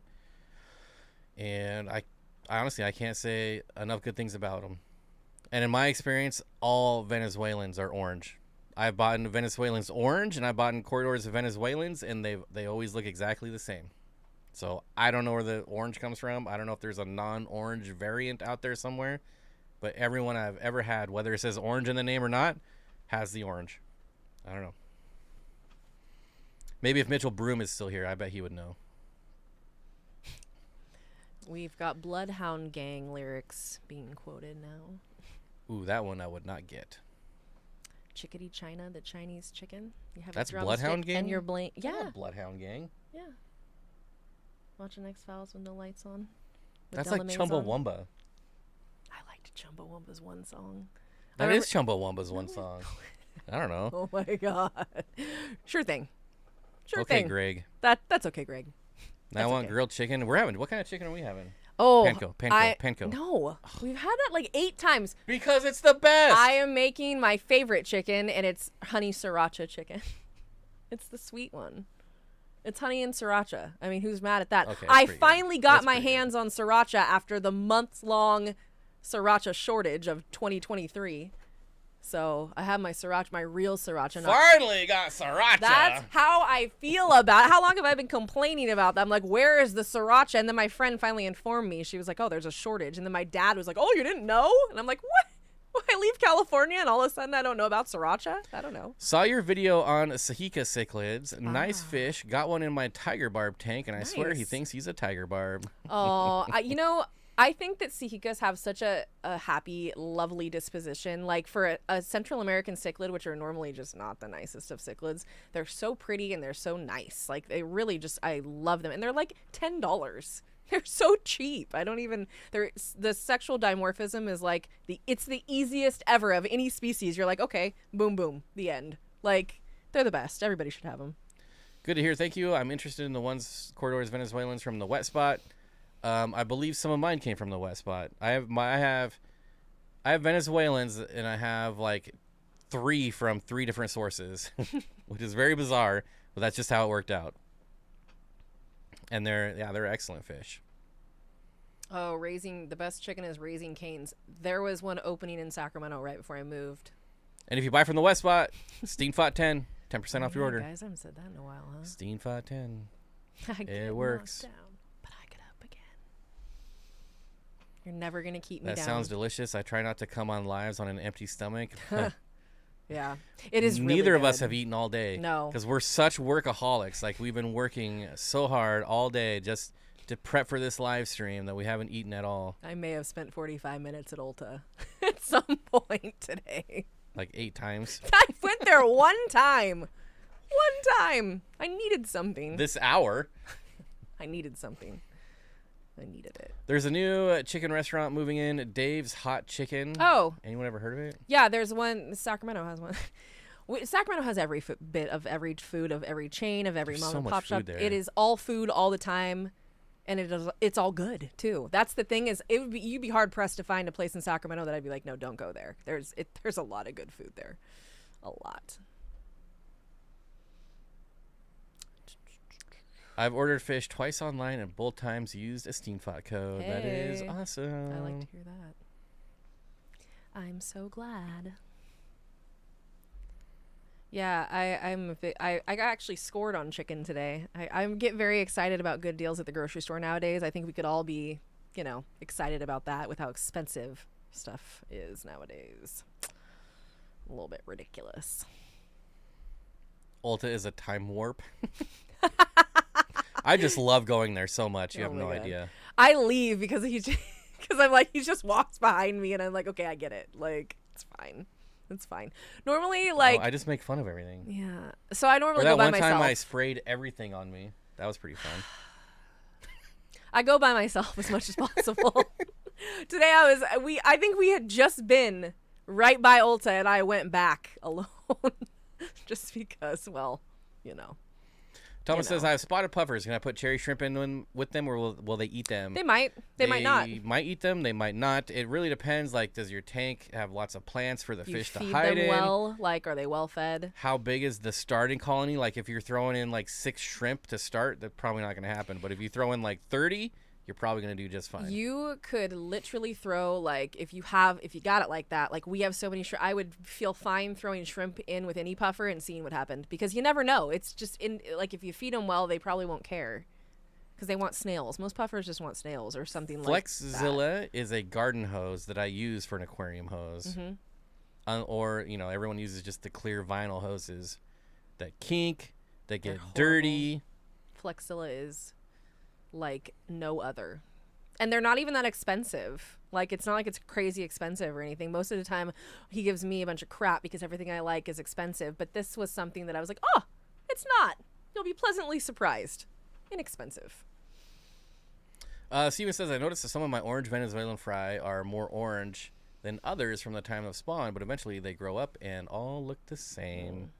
And I honestly, I can't say enough good things about them. And in my experience, all Venezuelans are orange. I've bought in Venezuelans orange, and I bought in corridors of Venezuelans, and they always look exactly the same. So I don't know where the orange comes from. I don't know if there's a non-orange variant out there somewhere. But everyone I've ever had, whether it says orange in the name or not, has the orange. I don't know. Maybe if Mitchell Broom is still here, I bet he would know. We've got Bloodhound Gang lyrics being quoted now. Ooh, that one I would not get. Chickadee China, the Chinese chicken. You have That's a Bloodhound Gang? and your blank. Yeah. Bloodhound Gang. Yeah. Watching X-Files with no lights on. That's like Chumbawamba. I liked Chumbawamba's one song. That is Chumbawamba's one song. I don't know. Oh my God. Sure thing. Sure Okay, thing. Greg. That's okay, Greg. Now I That's want okay. grilled chicken. We're having. What kind of chicken are we having? Oh, Panko. No, we've had that like 8 times. Because it's the best. I am making my favorite chicken, and it's honey sriracha chicken. It's the sweet one. It's honey and sriracha. I mean, who's mad at that? Okay, I pretty good. finally got That's my pretty good. hands on sriracha after the months-long sriracha shortage of 2023. So I have my sriracha, my real sriracha. Finally got sriracha. That's how I feel about it. How long have I been complaining about that? I'm like, where is the sriracha? And then my friend finally informed me. She was like, oh, there's a shortage. And then my dad was like, oh, you didn't know? And I'm like, what? Why I leave California and all of a sudden I don't know about sriracha? I don't know. Saw your video on Sahika cichlids. Nice fish. Got one in my tiger barb tank, and I swear he Nice. thinks he's a tiger barb. Oh, I think that Sihikas have such a happy, lovely disposition. Like for a Central American cichlid, which are normally just not the nicest of cichlids, they're so pretty and they're so nice. Like they really just, I love them. And they're like $10. They're so cheap. The sexual dimorphism is like it's the easiest ever of any species. You're like, okay, boom, boom, the end. Like they're the best. Everybody should have them. Good to hear. Thank you. I'm interested in the ones corridors Venezuelans from the wet spot. I believe some of mine came from the wet spot. I have Venezuelans, and I have like 3 from 3 different sources, which is very bizarre, but that's just how it worked out. And they're excellent fish. Oh, the best chicken is Raising Cane's. There was one opening in Sacramento right before I moved. And if you buy from the wet spot, Steenfott 10% off your order. Guys, I haven't said that in a while, huh? Steenfott 10. I get It works. knocked down, but I get up again. You're never gonna keep me That down. sounds delicious. I try not to come on lives on an empty stomach. Yeah, it is. Really Neither of good. us have eaten all day. No. Because we're such workaholics. Like, we've been working so hard all day just to prep for this live stream that we haven't eaten at all. I may have spent 45 minutes at Ulta at some point today. Like 8 times. I went there one time. One time. I needed something. This hour. I needed something. I needed it. There's a new chicken restaurant moving in, Dave's Hot Chicken. Oh. Anyone ever heard of it? Yeah, there's one. Sacramento has one. Sacramento has every bit of every food of every chain of every There's mom so and much pop shop. food there. It is all food all the time, and it's all good too. That's the thing is you'd be hard pressed to find a place in Sacramento that I'd be like, no, don't go there. There's a lot of good food there, a lot. I've ordered fish twice online and both times used a Steenfott code. That is Hey. awesome. I like to hear that. I'm so glad. Yeah, I actually scored on chicken today. I get very excited about good deals at the grocery store nowadays. I think we could all be, excited about that with how expensive stuff is nowadays. A little bit ridiculous. Ulta is a time warp. I just love going there so much. You have Oh my no God. idea. I leave because I'm like, he just walks behind me and I'm like, okay, I get it. Like, it's fine. It's fine. Normally, like, I just make fun of everything. yeah. So I Or normally that go by one myself. time I sprayed everything on me. That was pretty fun. I go by myself as much as possible. Today I think we had just been right by Ulta and I went back alone just because, well, Thomas says, I have spotted puffers. Can I put cherry shrimp in with them, or will they eat them? They might. They might not. They might eat them. They might not. It really depends. Like, does your tank have lots of plants for the You fish to feed hide them in? well. Like, are they well fed? How big is the starting colony? Like, if you're throwing in like 6 shrimp to start, that's probably not going to happen. But if you throw in like 30, you're probably going to do just fine. You could literally throw, like, if you got it like that, like we have so many shrimp, I would feel fine throwing shrimp in with any puffer and seeing what happened because you never know. It's just like if you feed them well, they probably won't care because they want snails. Most puffers just want snails or something like that. Flexzilla is a garden hose that I use for an aquarium hose. Mm-hmm. Or, everyone uses just the clear vinyl hoses that kink, that get They're dirty. Flexilla is like no other. And they're not even that expensive. Like, it's not like it's crazy expensive or anything. Most of the time, he gives me a bunch of crap because everything I like is expensive. But this was something that I was like, oh, it's not. You'll be pleasantly surprised. Inexpensive. Steven says, I noticed that some of my orange Venezuelan fry are more orange than others from the time of spawn, but eventually they grow up and all look the same.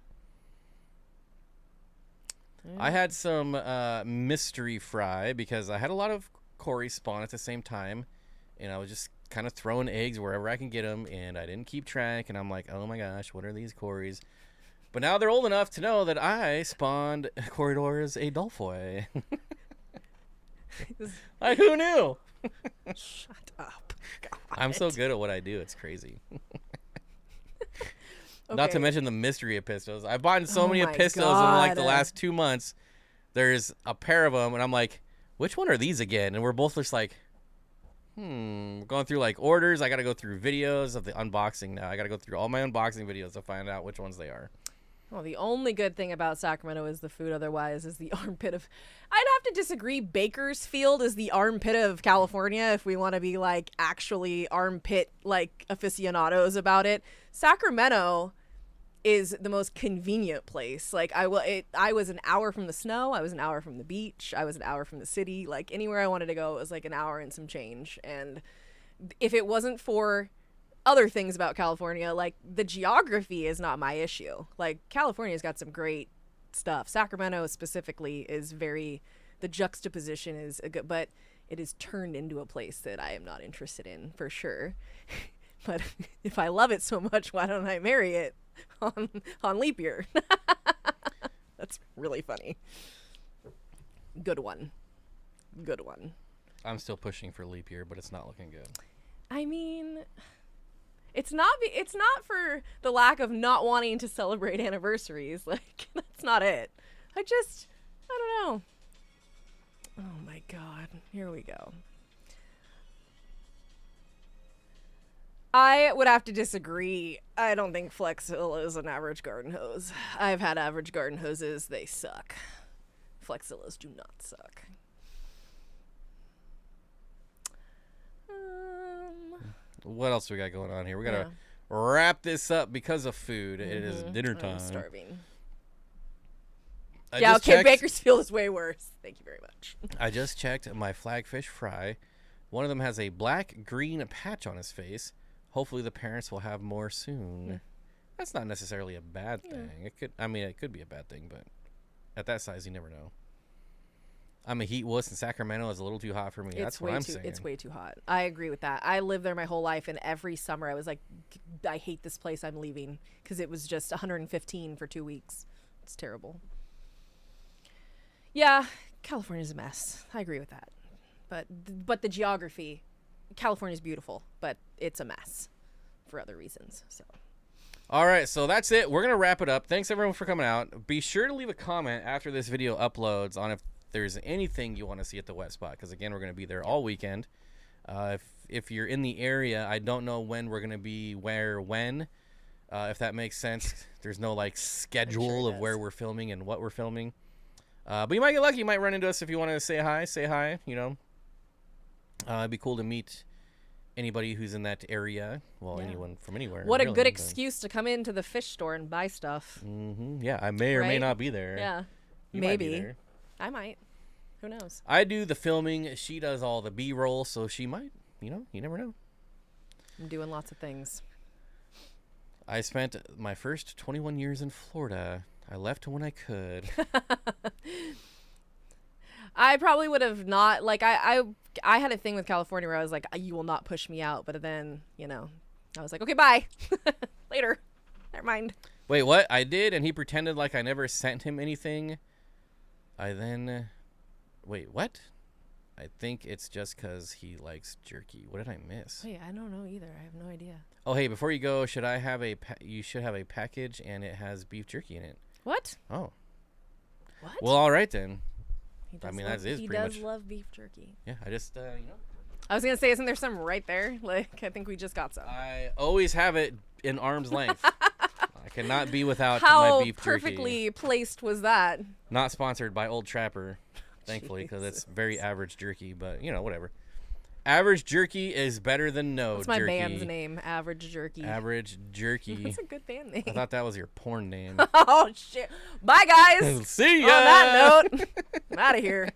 I had some mystery fry because I had a lot of Cory spawn at the same time, and I was just kind of throwing eggs wherever I can get them, and I didn't keep track, and I'm like, oh my gosh, what are these Corys? But now they're old enough to know that I spawned Corridors a Dolphoy. Like, who knew? Shut up. God. I'm so good at what I do. It's crazy. Okay. Not to mention the mystery Epistos. I bought so many my Epistos in like the last 2 months. There's a pair of them, and I'm like, which one are these again? And we're both just like, going through like orders. I got to go through videos of the unboxing now. I got to go through all my unboxing videos to find out which ones they are. Well, the only good thing about Sacramento is the food. Otherwise, is the armpit of. I'd have to disagree. Bakersfield is the armpit of California. If we want to be like actually armpit like aficionados about it, Sacramento is the most convenient place. Like I was an hour from the snow. I was an hour from the beach. I was an hour from the city. Like anywhere I wanted to go, it was like an hour and some change. And if it wasn't for other things about California, like the geography is not my issue. Like California's got some great stuff. Sacramento specifically is the juxtaposition is a good, but it is turned into a place that I am not interested in for sure. But if I love it so much, why don't I marry it on leap year? That's really funny. Good one. I'm still pushing for leap year, but it's not looking good. I mean, it's not for the lack of not wanting to celebrate anniversaries. Like, that's not it. I don't know. Oh my God. Here we go. I would have to disagree. I don't think Flexilla is an average garden hose. I've had average garden hoses. They suck. Flexillas do not suck. What else we got going on here? We got to wrap this up because of food. It is dinner time. I'm starving. I Yeah, just okay, checked- Bakersfield is way worse. Thank you very much. I just checked my flagfish fry. One of them has a black-green patch on his face. Hopefully the parents will have more soon. That's not necessarily a bad thing. It could be a bad thing, but at that size, you never know. I'm a heat wuss, and Sacramento is a little too hot for me. That's what I'm saying. It's way too hot. I agree with that. I lived there my whole life, and every summer I was like, I hate this place. I'm leaving, because it was just 115 for 2 weeks. It's terrible. Yeah, California's a mess. I agree with that. But the geography, California's beautiful, but it's a mess for other reasons. So. All right, so that's it. We're going to wrap it up. Thanks, everyone, for coming out. Be sure to leave a comment after this video uploads on if there's anything you want to see at the wet spot, because, again, we're going to be there all weekend. If you're in the area, I don't know when we're going to be when, if that makes sense. There's no, like, schedule of where we're filming and what we're filming. But you might get lucky. You might run into us if you want to say hi, you know. It'd be cool to meet anybody who's in that area. Well, anyone from anywhere. What a really, good excuse to come into the fish store and buy stuff. Yeah, I may or may not be there. Yeah, You maybe. might be there. I might. Who knows? I do the filming. She does all the B-roll, so she might. You know, you never know. I'm doing lots of things. I spent my first 21 years in Florida. I left when I could. I probably would have not, like, I had a thing with California where I was like, you will not push me out. But then, you know, I was like, okay, bye. Later. Never mind. Wait, what? I did, and he pretended like I never sent him anything. Wait, what? I think it's just because he likes jerky. What did I miss? Wait, I don't know either. I have no idea. Oh, hey, before you go, you should have a package, and it has beef jerky in it. What? Oh. What? Well, all right then. He He does love beef jerky. Yeah, I just, you know. I was going to say, isn't there some right there? Like, I think we just got some. I always have it in arm's length. I cannot be without How my beef jerky. perfectly placed was that? Not sponsored by Old Trapper, thankfully, because it's very average jerky, but, you know, whatever. Average jerky is better than no What's my jerky. band's name? Average Jerky. Average jerky. That's a good band name. I thought that was your porn name. Oh, shit. Bye, guys. See ya. On that note, I'm out of here.